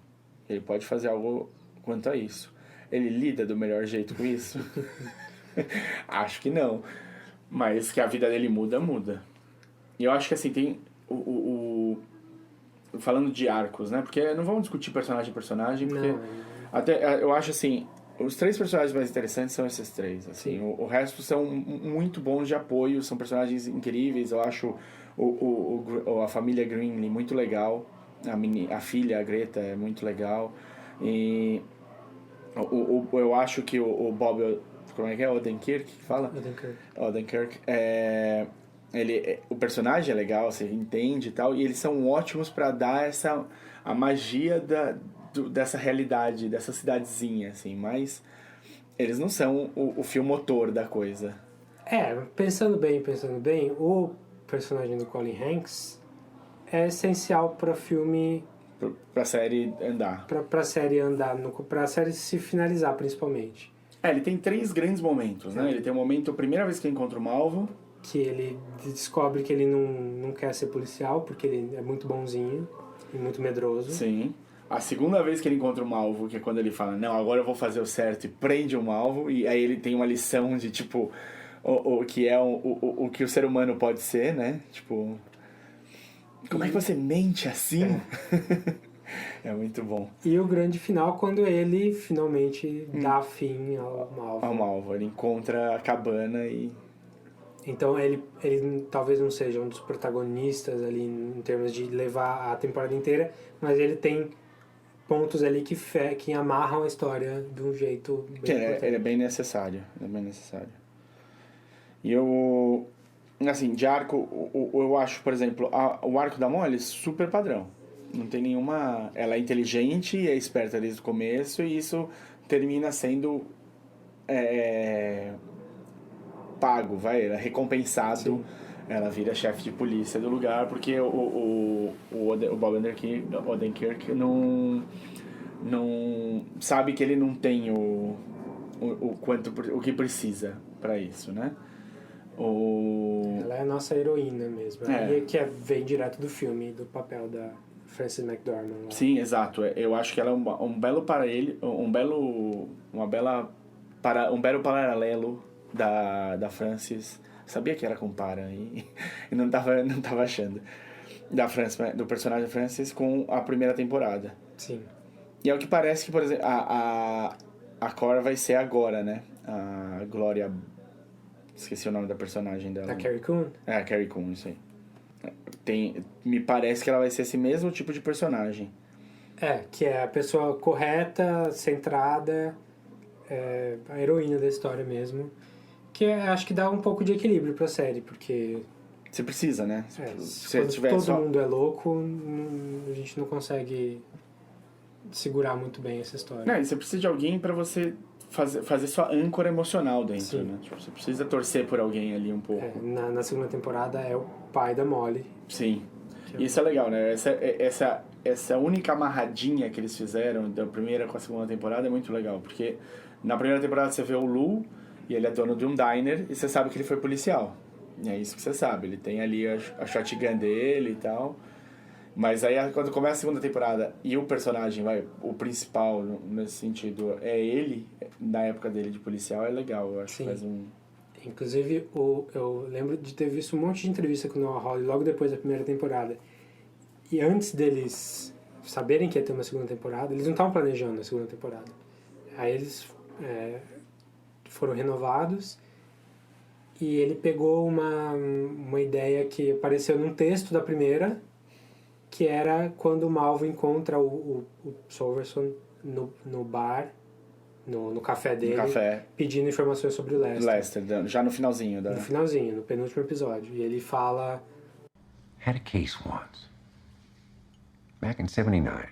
Ele pode fazer algo quanto a isso. Ele lida do melhor jeito com isso? Acho que não. Mas que a vida dele muda. E eu acho que assim, tem falando de arcos, né? Porque não vamos discutir personagem por personagem, porque até eu acho assim, os 3 personagens mais interessantes são esses 3, assim. O resto são muito bons de apoio, são personagens incríveis. Eu acho a família Greenlee muito legal. A filha, a Greta, é muito legal. E eu acho que o Bob, como é que é? Odenkirk que fala? Odenkirk. O personagem é legal, você entende e tal, e eles são ótimos pra dar a magia dessa realidade, dessa cidadezinha, assim, mas eles não são o fio motor da coisa. Pensando bem, o personagem do Colin Hanks é essencial pra filme... Pra série andar. Pra série andar, pra série se finalizar, principalmente. Ele tem 3 grandes momentos, né? Ele tem o momento, a primeira vez que ele encontra o Malvo, que ele descobre que ele não quer ser policial, porque ele é muito bonzinho e muito medroso. Sim. A segunda vez que ele encontra o Malvo, que é quando ele fala, não, agora eu vou fazer o certo, e prende o Malvo, e aí ele tem uma lição de, tipo, o que é o que o ser humano pode ser, né? Tipo, como é que você mente assim? É muito bom. E o grande final, quando ele finalmente dá fim ao Malvo. Ao Malvo, ele encontra a cabana e... Então ele talvez não seja um dos protagonistas ali em termos de levar a temporada inteira, mas ele tem pontos ali que amarram a história de um jeito bem importante. Ele é bem necessário. E eu... Assim, de arco, eu acho, por exemplo, o arco da Molly super padrão. Não tem nenhuma... Ela é inteligente e é esperta desde o começo, e isso termina sendo... pago, ela é recompensado. Sim. Ela vira chefe de polícia do lugar, porque o Bob Odenkirk não sabe que ele não tem o que precisa para isso, né? Ela é a nossa heroína mesmo. E que vem direto do filme, do papel da Frances McDormand. Lá. Sim, exato. Eu acho que ela é um belo paralelo da Frances. Sabia que era compara e não tava achando. Do personagem da Frances com a primeira temporada. Sim. E é o que parece que, por exemplo, a Cora vai ser agora, né? A Glória... Esqueci o nome da personagem dela. A Carrie Coon? A Carrie Coon, isso aí. Me parece que ela vai ser esse mesmo tipo de personagem. Que é a pessoa correta, centrada, a heroína da história mesmo. Que acho que dá um pouco de equilíbrio pra série, porque... Você precisa, né? Quando todo mundo é louco, a gente não consegue segurar muito bem essa história. Não, e você precisa de alguém pra você fazer sua âncora emocional dentro, Sim. né? Tipo, você precisa torcer por alguém ali um pouco. Na segunda temporada é o pai da Molly. Sim. Isso é legal, né? Essa única amarradinha que eles fizeram da primeira com a segunda temporada é muito legal, porque na primeira temporada você vê o Lou e ele é dono de um diner e você sabe que ele foi policial. E é isso que você sabe. Ele tem ali a shotgun dele e tal. Mas aí quando começa a segunda temporada e o personagem, o principal nesse sentido, é ele, na época dele de policial, é legal. Eu acho Sim. que faz um... Inclusive, eu lembro de ter visto um monte de entrevista com o Noah Hawley logo depois da primeira temporada. E antes deles saberem que ia ter uma segunda temporada, eles não estavam planejando a segunda temporada. Aí eles foram renovados e ele pegou uma ideia que apareceu num texto da primeira, que era quando o Malvo encontra o Silverson no bar, no café dele, café. pedindo informações sobre o Lester. Já no finalzinho. No finalzinho, no penúltimo episódio. E ele fala... Had a case once. Back in 79.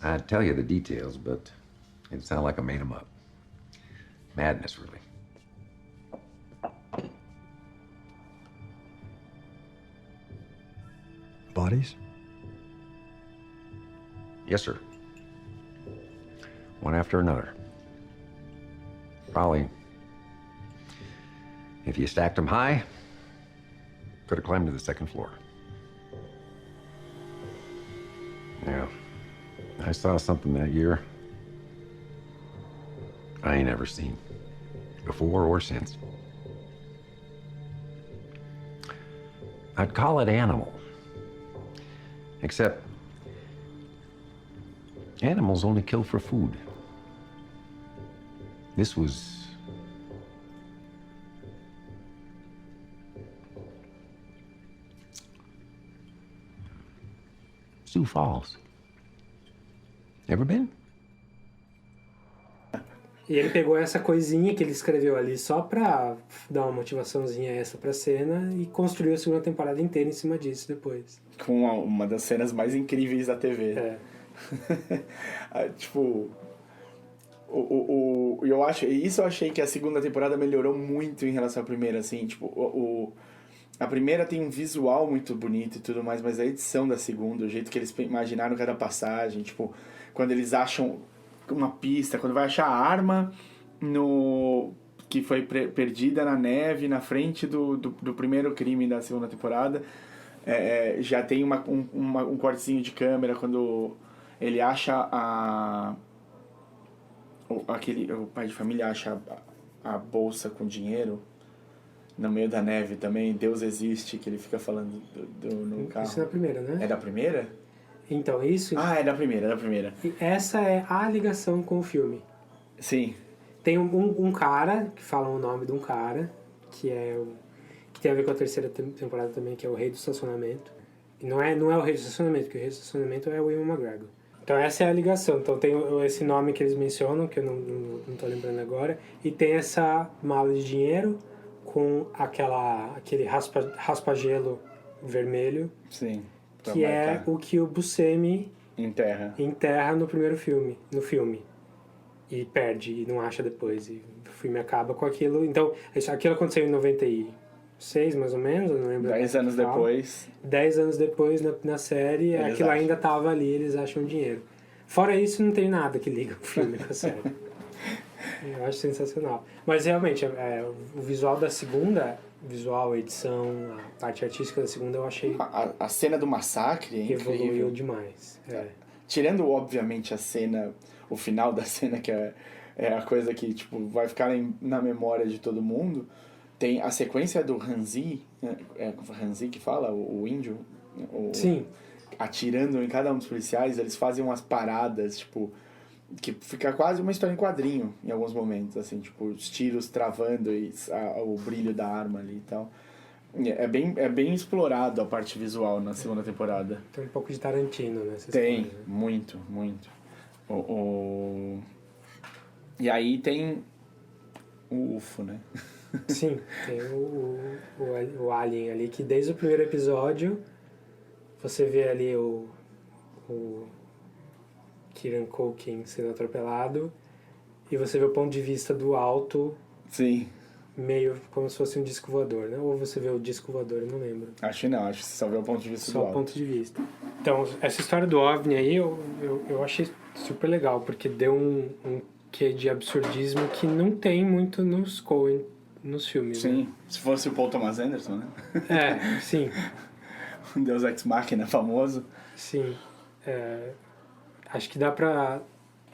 I'd tell you the details, but it'd sound like I made them up. Madness, really. Bodies? Yes, sir. One after another. Probably, if you stacked them high, could have climbed to the second floor. Yeah. I saw something that year I ain't ever seen, before or since. I'd call it animal. Except, animals only kill for food. This was... Sioux Falls. Ever been? E ele pegou essa coisinha que ele escreveu ali só pra dar uma motivaçãozinha essa pra cena e construiu a segunda temporada inteira em cima disso depois. Com uma das cenas mais incríveis da TV. É. Tipo... eu acho... Isso eu achei que a segunda temporada melhorou muito em relação à primeira, assim. Tipo, a primeira tem um visual muito bonito e tudo mais, mas a edição da segunda, o jeito que eles imaginaram cada passagem, tipo... Quando eles acham uma pista, quando vai achar a arma que foi perdida na neve, na frente do primeiro crime da segunda temporada, já tem um cortezinho de câmera quando ele acha o pai de família acha a bolsa com dinheiro no meio da neve também, Deus existe, que ele fica falando no carro. Isso é da primeira, né? É da primeira? Então, isso... Ah, é da primeira. E essa é a ligação com o filme. Sim. Tem um cara, que fala o nome de um cara, que tem a ver com a terceira temporada também, que é o Rei do Estacionamento. E não é o Rei do Estacionamento, porque o Rei do Estacionamento é o Ewan McGregor. Então essa é a ligação. Então tem esse nome que eles mencionam, que eu não tô lembrando agora, e tem essa mala de dinheiro com aquele raspa-gelo vermelho. Sim. Que é o que o Buscemi enterra no filme. E perde, e não acha depois. E o filme acaba com aquilo. Então, aquilo aconteceu em 96, mais ou menos, eu não lembro. 10 anos depois. 10 anos depois, na série, aquilo ainda tava ali, eles acham dinheiro. Fora isso, não tem nada que liga o filme com a série. Eu acho sensacional. Mas, realmente, o visual da segunda... visual, a edição, a parte artística da segunda eu achei... A cena do massacre é incrível. Evoluiu demais. Tirando, obviamente, o final da cena, que é a coisa que tipo, vai ficar na memória de todo mundo, tem a sequência do Hanzi, Hanzi que fala, o índio, Sim. Atirando em cada um dos policiais, eles fazem umas paradas, tipo... que fica quase uma história em quadrinho em alguns momentos, assim, tipo, os tiros travando e o brilho da arma ali e tal. É bem explorado a parte visual na segunda temporada. Tem um pouco de Tarantino, né? Tem, história, né? Muito. E aí tem o UFO, né? Sim, tem o Alien ali, que desde o primeiro episódio você vê ali o Kieran Culkin sendo atropelado e você vê o ponto de vista do alto. Sim. Meio como se fosse um disco voador, né? Ou você vê o disco voador, eu não lembro. Acho que não, acho que você só vê o ponto de vista do alto. Só o ponto de vista. Então, essa história do OVNI aí eu achei super legal, porque deu um quê de absurdismo que não tem muito nos Coen, nos filmes. Sim, né? Se fosse o Paul Thomas Anderson, né? Sim. Um Deus Ex Machina famoso. Sim. Acho que dá pra...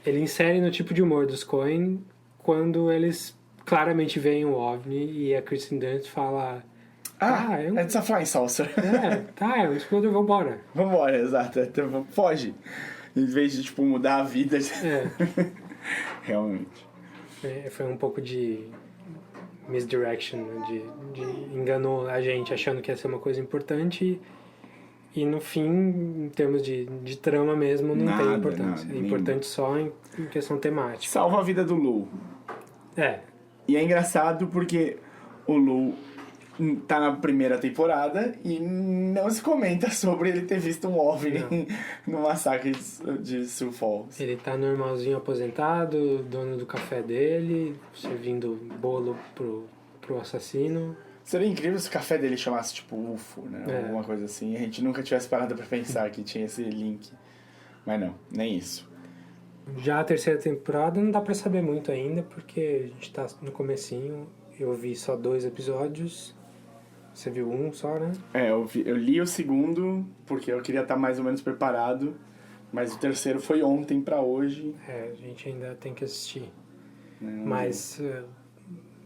Ele insere no tipo de humor dos Coen quando eles claramente veem o OVNI e a Kristen Dunst fala... It's a flying saucer. É um explorador, vambora. Vambora, exato. Foge. Em vez de, tipo, mudar a vida. Realmente. Foi um pouco de misdirection, né? de enganou a gente achando que ia ser uma coisa importante E no fim, em termos de trama mesmo, não tem importância. É importante só em questão temática. Salva a vida do Lou. E é engraçado porque o Lou tá na primeira temporada e não se comenta sobre ele ter visto um OVNI no massacre de Sioux Falls. Ele tá normalzinho aposentado, dono do café dele, servindo bolo pro assassino. Seria incrível se o café dele chamasse tipo UFO, né? Alguma coisa assim. A gente nunca tivesse parado pra pensar que tinha esse link. Mas não, nem isso. Já a terceira temporada não dá pra saber muito ainda, porque a gente tá no comecinho. Eu vi só 2 episódios. Você viu um só, né? Eu li o segundo porque eu queria estar mais ou menos preparado. Mas o terceiro foi ontem pra hoje. A gente ainda tem que assistir. Mas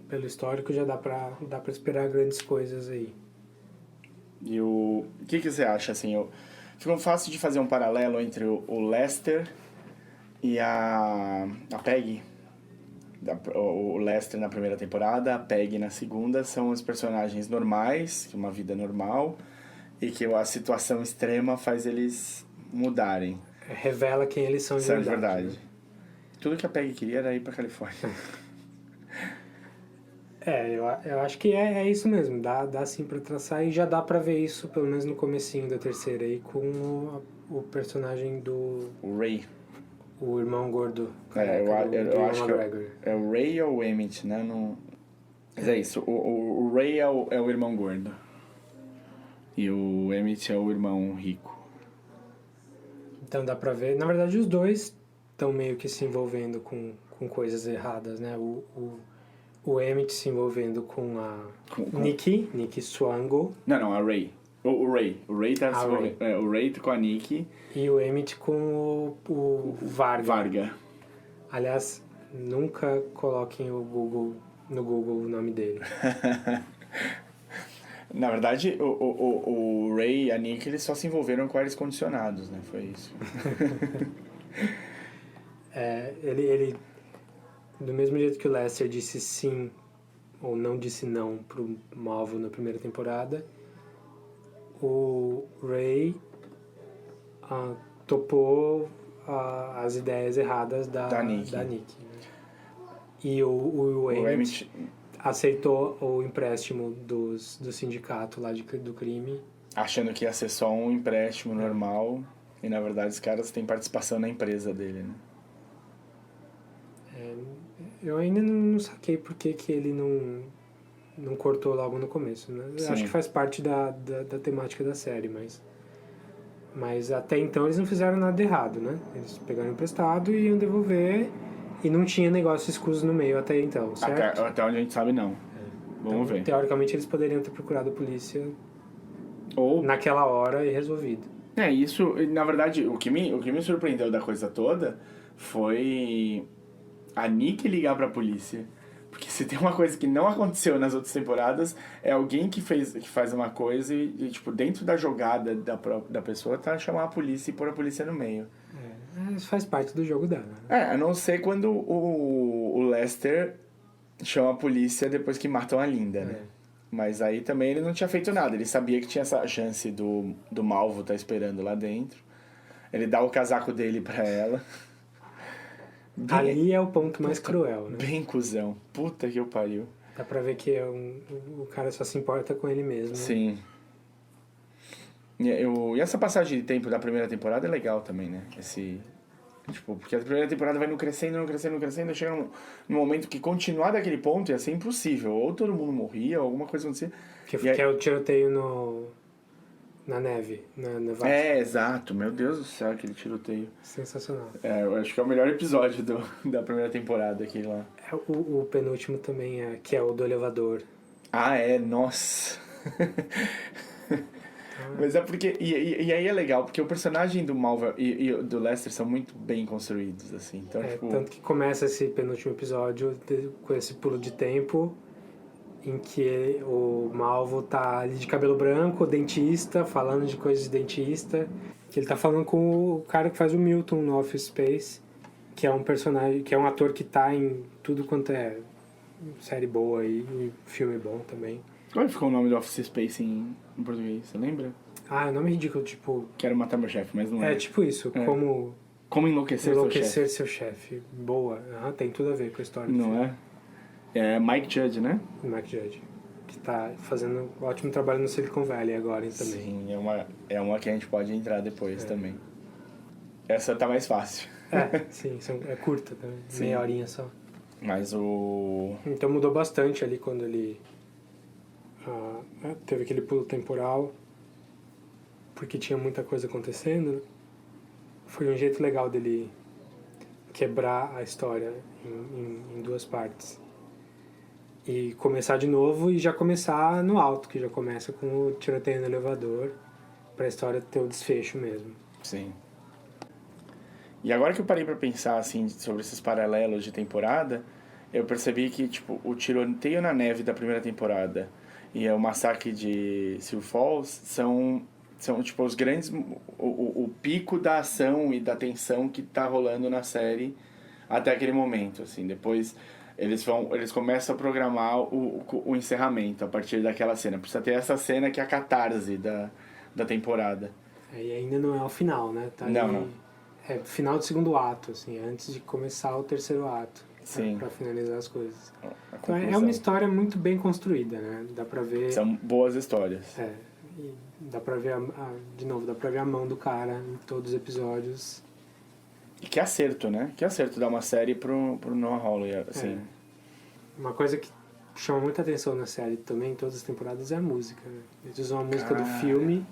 pelo histórico já dá pra esperar grandes coisas aí. E o que você acha, assim? Ficou fácil de fazer um paralelo entre o Lester e a Peggy. O Lester na primeira temporada, a Peggy na segunda, são os personagens normais, uma vida normal, e que a situação extrema faz eles mudarem. Revela quem eles são de verdade. Né? Tudo que a Peggy queria era ir pra Califórnia. Eu acho que é isso mesmo. Dá sim pra traçar e já dá pra ver isso, pelo menos no comecinho da terceira aí, com o personagem do... O Ray. O irmão gordo. Eu acho que é o Ray ou o Emmett, né? Mas é isso. O Ray é o irmão gordo. E o Emmett é o irmão rico. Então dá pra ver. Na verdade, os dois estão meio que se envolvendo com coisas erradas, né? O Emmett se envolvendo com a Nikki Swango. Não, a Ray. O Ray. O Ray tá se envolvendo. O Ray com a Nikki. E o Emmett com o Varga. Aliás, nunca coloquem no Google o nome dele. Na verdade, o Ray e a Nikki, eles só se envolveram com ares condicionados, né? Foi isso. Ele do mesmo jeito que o Lester disse sim ou não disse não pro Malvo na primeira temporada, o Ray topou as ideias erradas da Nikki. Né? E o Emmett aceitou o empréstimo do sindicato lá do crime. Achando que ia ser só um empréstimo normal. E na verdade os caras têm participação na empresa dele, né? Eu ainda não saquei por que ele não cortou logo no começo, né? Acho que faz parte da temática da série, mas até então eles não fizeram nada errado, né? Eles pegaram emprestado e iam devolver e não tinha negócio escuso no meio até então, certo? Até onde a gente sabe, não. Vamos ver. Teoricamente eles poderiam ter procurado a polícia ou naquela hora e resolvido. Isso, na verdade, o que me surpreendeu da coisa toda foi a Nikki ligar pra polícia. Porque se tem uma coisa que não aconteceu nas outras temporadas, é alguém que faz uma coisa e tipo, dentro da jogada da pessoa tá chamar a polícia e pôr a polícia no meio. Isso faz parte do jogo dela. A não ser quando o Lester chama a polícia depois que matam a Linda, né? Mas aí também ele não tinha feito nada. Ele sabia que tinha essa chance do Malvo estar esperando lá dentro. Ele dá o casaco dele pra ela. Ali é o ponto mais cruel, né? Bem cuzão. Puta que eu pariu. Dá pra ver que o cara só se importa com ele mesmo. Sim. E essa passagem de tempo da primeira temporada é legal também, né? Porque a primeira temporada vai crescendo, chega num momento que continuar daquele ponto ia ser impossível. Ou todo mundo morria, ou alguma coisa acontecia. Que é o tiroteio na neve, na nevasca. Exato. Meu Deus do céu, aquele tiroteio. Sensacional. Eu acho que é o melhor episódio da primeira temporada, aquele lá. O penúltimo também que é o do elevador. Nossa. Mas é porque... E aí é legal, porque o personagem do Malvo e do Lester são muito bem construídos, assim. Então, Tanto que começa esse penúltimo episódio com esse pulo de tempo em que o Malvo tá ali de cabelo branco, dentista, falando de coisas de dentista. Que ele tá falando com o cara que faz o Milton no Office Space, que é um personagem, que é um ator que tá em tudo quanto é série boa e filme bom também. Como ficou o nome do Office Space em português, você lembra? Ah, é um nome ridículo, tipo... Quero matar meu chefe, mas não é. É tipo isso, É. Como enlouquecer seu chefe. Boa. Tem tudo a ver com a história do Não filme. É Mike Judge, né? Mike Judge. Que tá fazendo um ótimo trabalho no Silicon Valley agora também. Sim, é uma que a gente pode entrar depois também. Essa tá mais fácil. Sim, é curta também. Sim. Meia horinha só. Mas o... Então mudou bastante ali quando ele teve aquele pulo temporal, porque tinha muita coisa acontecendo. Foi um jeito legal dele quebrar a história em duas partes. E começar de novo e já começar no alto, que já começa com o tiroteio no elevador, pra história ter o desfecho mesmo. Sim. E agora que eu parei pra pensar, assim, sobre esses paralelos de temporada, eu percebi que, tipo, o tiroteio na neve da primeira temporada e o massacre de Sioux Falls são tipo, os grandes... O pico da ação e da tensão que tá rolando na série até aquele momento, assim. Depois eles começam a programar o encerramento a partir daquela cena. Precisa ter essa cena que é a catarse da temporada. E ainda não é o final, né? Tá Não, ali, não. É final do segundo ato, assim, antes de começar o terceiro ato. Sim. Pra finalizar as coisas. A Então é conclusão. uma história muito bem construída, né? Dá pra ver... São boas histórias. E dá pra ver, de novo, dá pra ver a mão do cara em todos os episódios. E que acerto, né? Que acerto dar uma série pro Noah Hawley, assim. Uma coisa que chama muita atenção na série também, em todas as temporadas, é a música, né? Eles usam a música do filme,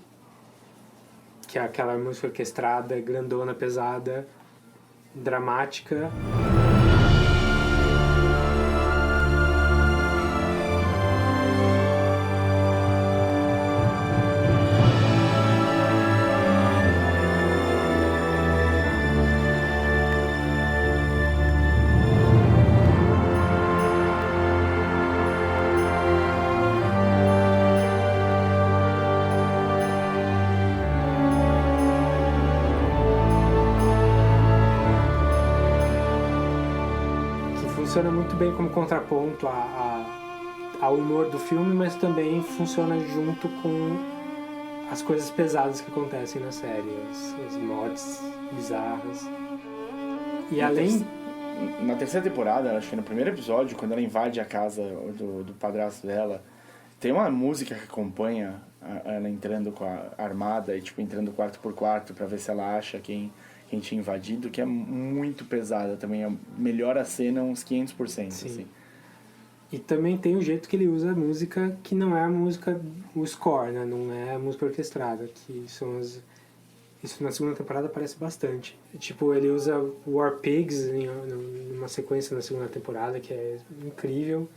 que é aquela música orquestrada, grandona, pesada, dramática. Funciona muito bem como contraponto ao humor do filme, mas também funciona junto com as coisas pesadas que acontecem na série, as mortes bizarras. E além... Na terceira temporada, acho que no primeiro episódio, quando ela invade a casa do padrasto dela, tem uma música que acompanha ela entrando com a armada e tipo entrando quarto por quarto pra ver se ela acha quem tinha invadido, que é muito pesada também. Melhora a cena uns 500%. Sim. Assim. E também tem o jeito que ele usa a música, que não é a música, o score, né? Não é a música orquestrada, que são as... Isso na segunda temporada aparece bastante. Tipo, ele usa War Pigs numa sequência na segunda temporada, que é incrível.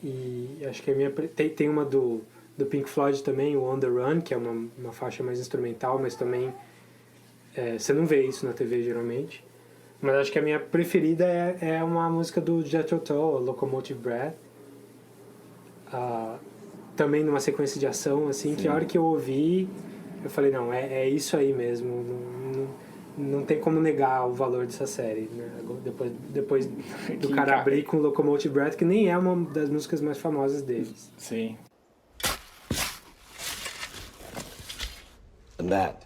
E acho que a minha... Tem uma do Pink Floyd também, o On The Run, que é uma faixa mais instrumental, mas também... você não vê isso na TV, geralmente. Mas acho que a minha preferida é uma música do Jethro Tull, Locomotive Breath. Também numa sequência de ação, assim, que a hora que eu ouvi, eu falei, não, é isso aí mesmo. Não tem como negar o valor dessa série, né? Depois do cara abrir com Locomotive Breath, que nem é uma das músicas mais famosas deles. Sim. And that...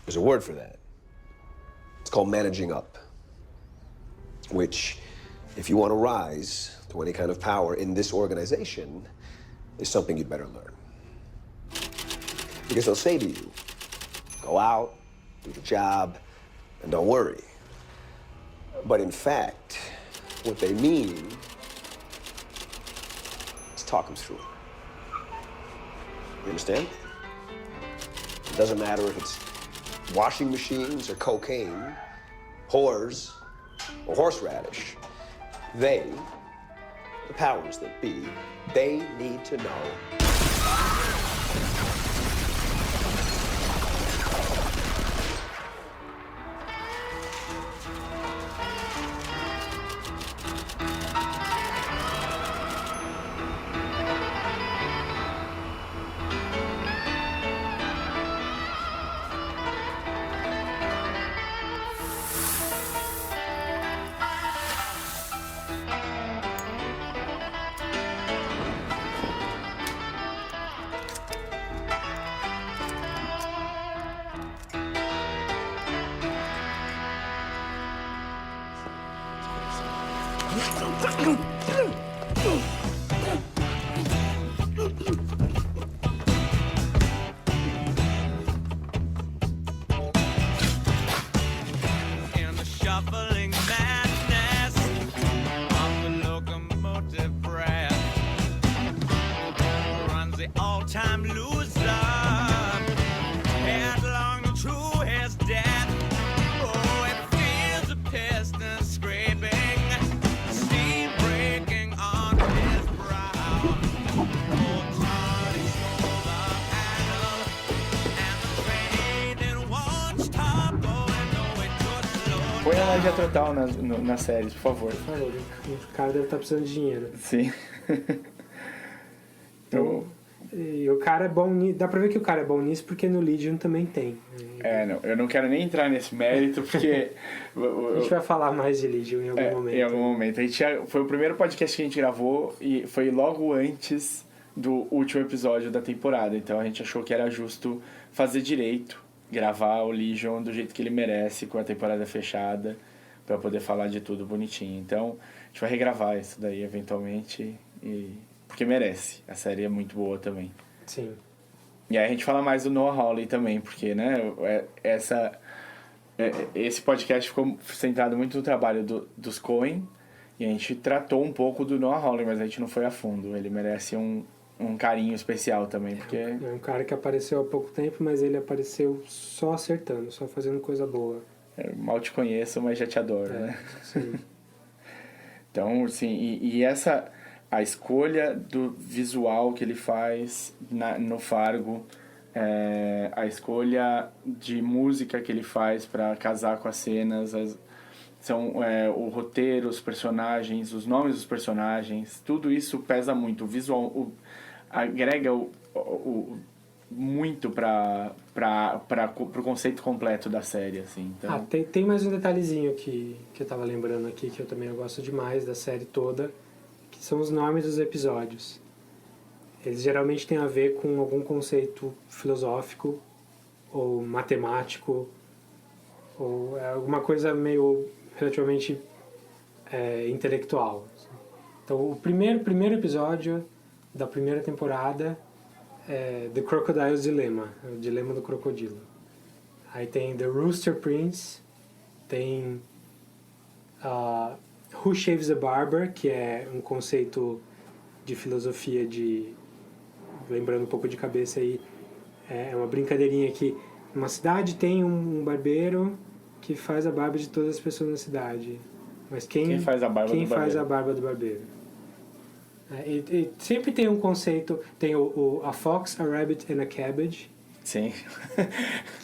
There's a word for that. It's called managing up. Which, if you want to rise to any kind of power in this organization, is something you'd better learn. Because they'll say to you, go out, do the job, and don't worry. But in fact, what they mean is talk them through it. You understand? It doesn't matter if it's washing machines or cocaine, whores or horseradish. They, the powers that be, they need to know. Põe a Laje Total nas séries, por favor. Por favor, o cara deve estar precisando de dinheiro. Sim. Então, e o cara é bom nisso. Dá pra ver que o cara é bom nisso porque no Legion também tem. Não, eu não quero nem entrar nesse mérito porque... A gente vai falar mais de Legion em algum momento. Em algum momento. Foi o primeiro podcast que a gente gravou e foi logo antes do último episódio da temporada. Então a gente achou que era justo fazer direito, gravar o Legion do jeito que ele merece, com a temporada fechada, pra poder falar de tudo bonitinho. Então a gente vai regravar isso daí eventualmente, porque merece. A série é muito boa também. Sim. E aí a gente fala mais do Noah Hawley também, porque, né, esse podcast ficou centrado muito no trabalho dos Coen, e a gente tratou um pouco do Noah Hawley, mas a gente não foi a fundo. Ele merece um carinho especial também, porque... É um cara que apareceu há pouco tempo, mas ele apareceu só acertando, só fazendo coisa boa. Mal te conheço, mas já te adoro, né? Sim. Então, sim, e essa... A escolha do visual que ele faz no Fargo, a escolha de música que ele faz para casar com as cenas, o roteiro, os personagens, os nomes dos personagens, tudo isso pesa muito. O visual agrega muito para o conceito completo da série, assim. Então... tem mais um detalhezinho que eu tava lembrando aqui, que eu também gosto demais da série toda, que são os nomes dos episódios. Eles geralmente têm a ver com algum conceito filosófico ou matemático ou alguma coisa meio relativamente intelectual. Então, o primeiro episódio da primeira temporada é The Crocodile's Dilemma, o dilema do crocodilo. Aí tem The Rooster Prince, tem Who Shaves the Barber, que é um conceito de filosofia lembrando um pouco de cabeça aí, é uma brincadeirinha que numa cidade tem um barbeiro que faz a barba de todas as pessoas na cidade. Mas quem faz a barba do barbeiro? E sempre tem um conceito, tem a Fox, a Rabbit and a Cabbage. Sim.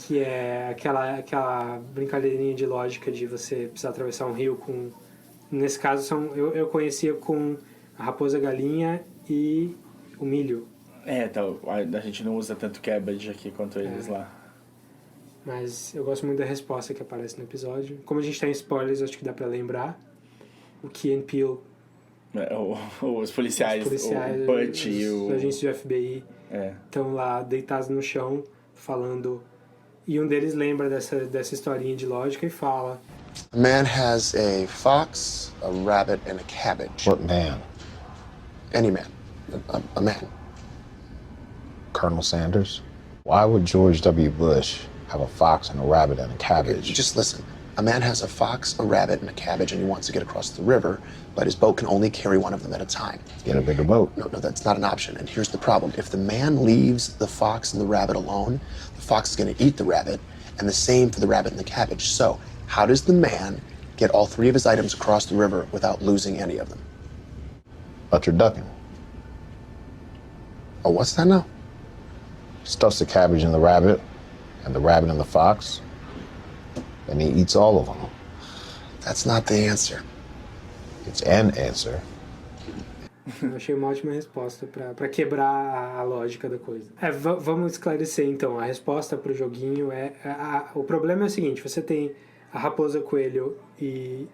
Que é aquela brincadeirinha de lógica de você precisar atravessar um rio com... Nesse caso, eu conhecia com a raposa, a galinha e o milho. Então, a gente não usa tanto cabbage aqui quanto eles lá. Mas eu gosto muito da resposta que aparece no episódio. Como a gente tá em spoilers, acho que dá pra lembrar. O Key and Peele... Os policiais, o Butch e os agentes do FBI estão lá deitados no chão falando, e um deles lembra dessa historinha de lógica e fala: A man has a fox, a rabbit and a cabbage. What man? Any man. A man. Colonel Sanders? Why would George W. Bush have a fox and a rabbit and a cabbage? Just listen. A man has a fox, a rabbit, and a cabbage, and he wants to get across the river, but his boat can only carry one of them at a time. Get a bigger boat. No, that's not an option. And here's the problem. If the man leaves the fox and the rabbit alone, the fox is going to eat the rabbit, and the same for the rabbit and the cabbage. So, how does the man get all three of his items across the river without losing any of them? Butcher ducking. Oh, what's that now? Stuffs the cabbage in the rabbit and the fox, and he eats all of them. That's not the answer. It's an answer. Eu achei uma ótima resposta para quebrar a lógica da coisa. Vamos esclarecer então. A resposta pro joguinho o problema é o seguinte: você tem a raposa, coelho e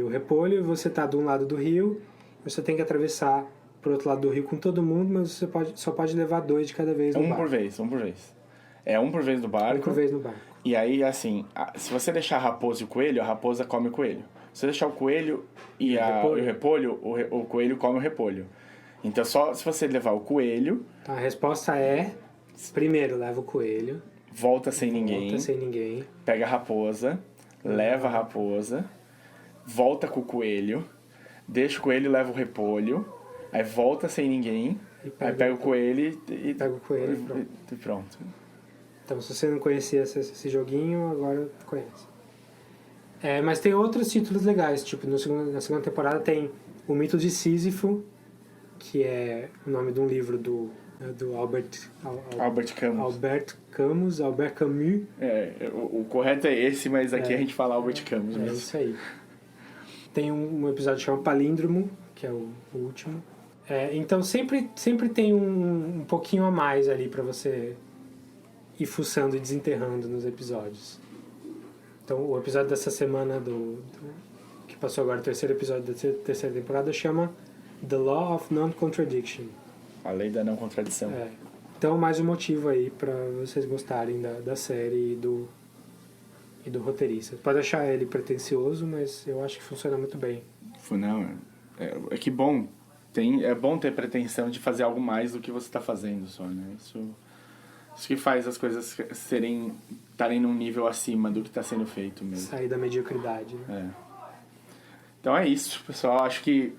o repolho, e você tá de um lado do rio, você tem que atravessar pro outro lado do rio com todo mundo, mas você só pode levar 2 de cada vez no barco. Um por vez. É um por vez no barco. Um por vez no barco. E aí, assim, se você deixar a raposa e o coelho, a raposa come o coelho. Se você deixar o coelho e o repolho, o coelho come o repolho. Então, só se você levar o coelho... Então, a resposta é... Primeiro, leva o coelho. Volta sem ninguém. Pega a raposa. Leva a raposa. Volta com o coelho. Deixa o coelho e leva o repolho. Aí volta sem ninguém. Aí pega o coelho e... Pega o coelho e pronto. Então, se você não conhecia esse joguinho, agora conhece. Mas tem outros títulos legais. Tipo, na segunda temporada tem O Mito de Sísifo, que é o nome de um livro do Albert Camus. O correto é esse, mas aqui a gente fala Albert Camus mesmo. É isso aí. Tem um episódio que chama Palíndromo, que é o último. Então sempre tem um pouquinho a mais ali pra você ir fuçando e desenterrando nos episódios. Então o episódio dessa semana que passou agora, o terceiro episódio da terceira temporada, chama The Law of Non-Contradiction. A lei da não contradição. Então mais um motivo aí pra vocês gostarem da série e do roteirista. Pode achar ele pretencioso, mas eu acho que funciona muito bem. Não, é que bom. É bom ter pretensão de fazer algo mais do que você está fazendo só, né? Isso que faz as coisas estarem num nível acima do que está sendo feito mesmo. Sair da mediocridade, né? Então é isso, pessoal. Acho que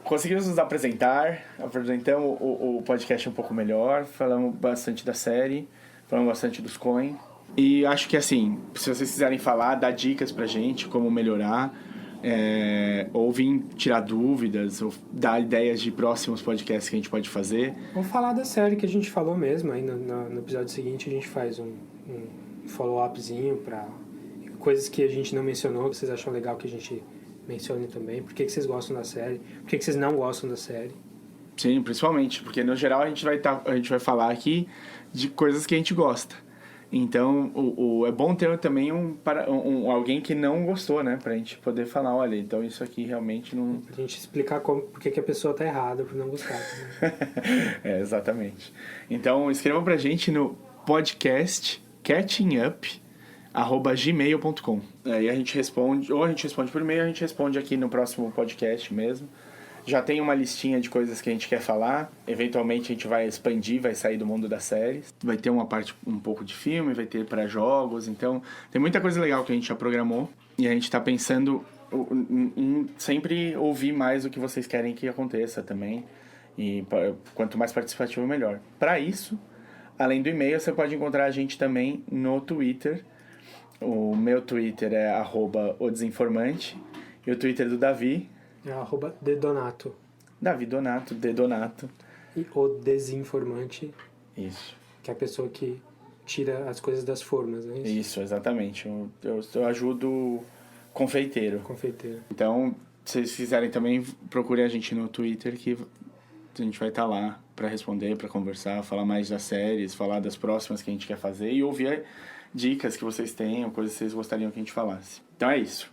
conseguimos nos apresentamos o podcast um pouco melhor, falamos bastante da série, falamos bastante dos Coen. E acho que assim, se vocês quiserem falar, dar dicas pra gente, como melhorar, ou vir tirar dúvidas, ou dar ideias de próximos podcasts que a gente pode fazer. Ou falar da série que a gente falou mesmo, aí no episódio seguinte a gente faz um follow-upzinho pra coisas que a gente não mencionou, que vocês acham legal que a gente mencione também. Por que vocês gostam da série? Por que vocês não gostam da série? Sim, principalmente, porque no geral a gente vai falar aqui de coisas que a gente gosta. Então, é bom ter também alguém que não gostou, né? Pra gente poder falar, olha, então isso aqui realmente não... Pra gente explicar por que a pessoa tá errada por não gostar. Exatamente. Então, escrevam pra gente no podcast catchingup@gmail.com. Aí a gente responde, ou a gente responde por e-mail, ou a gente responde aqui no próximo podcast mesmo. Já tem uma listinha de coisas que a gente quer falar. Eventualmente a gente vai expandir, vai sair do mundo das séries. Vai ter uma parte um pouco de filme, vai ter para jogos. Então, tem muita coisa legal que a gente já programou. E a gente tá pensando em sempre ouvir mais o que vocês querem que aconteça também. E quanto mais participativo, melhor. Para isso, além do e-mail, você pode encontrar a gente também no Twitter. O meu Twitter é @odesinformante. E o Twitter do Davi... É @dedonato. Davi Donato, Dedonato. E o desinformante. Isso. Que é a pessoa que tira as coisas das formas, né? Isso, exatamente. Eu ajudo confeiteiro. Então, se vocês quiserem também, procurem a gente no Twitter, que a gente vai estar lá para responder, para conversar, falar mais das séries, falar das próximas que a gente quer fazer e ouvir dicas que vocês tenham, coisas que vocês gostariam que a gente falasse. Então é isso.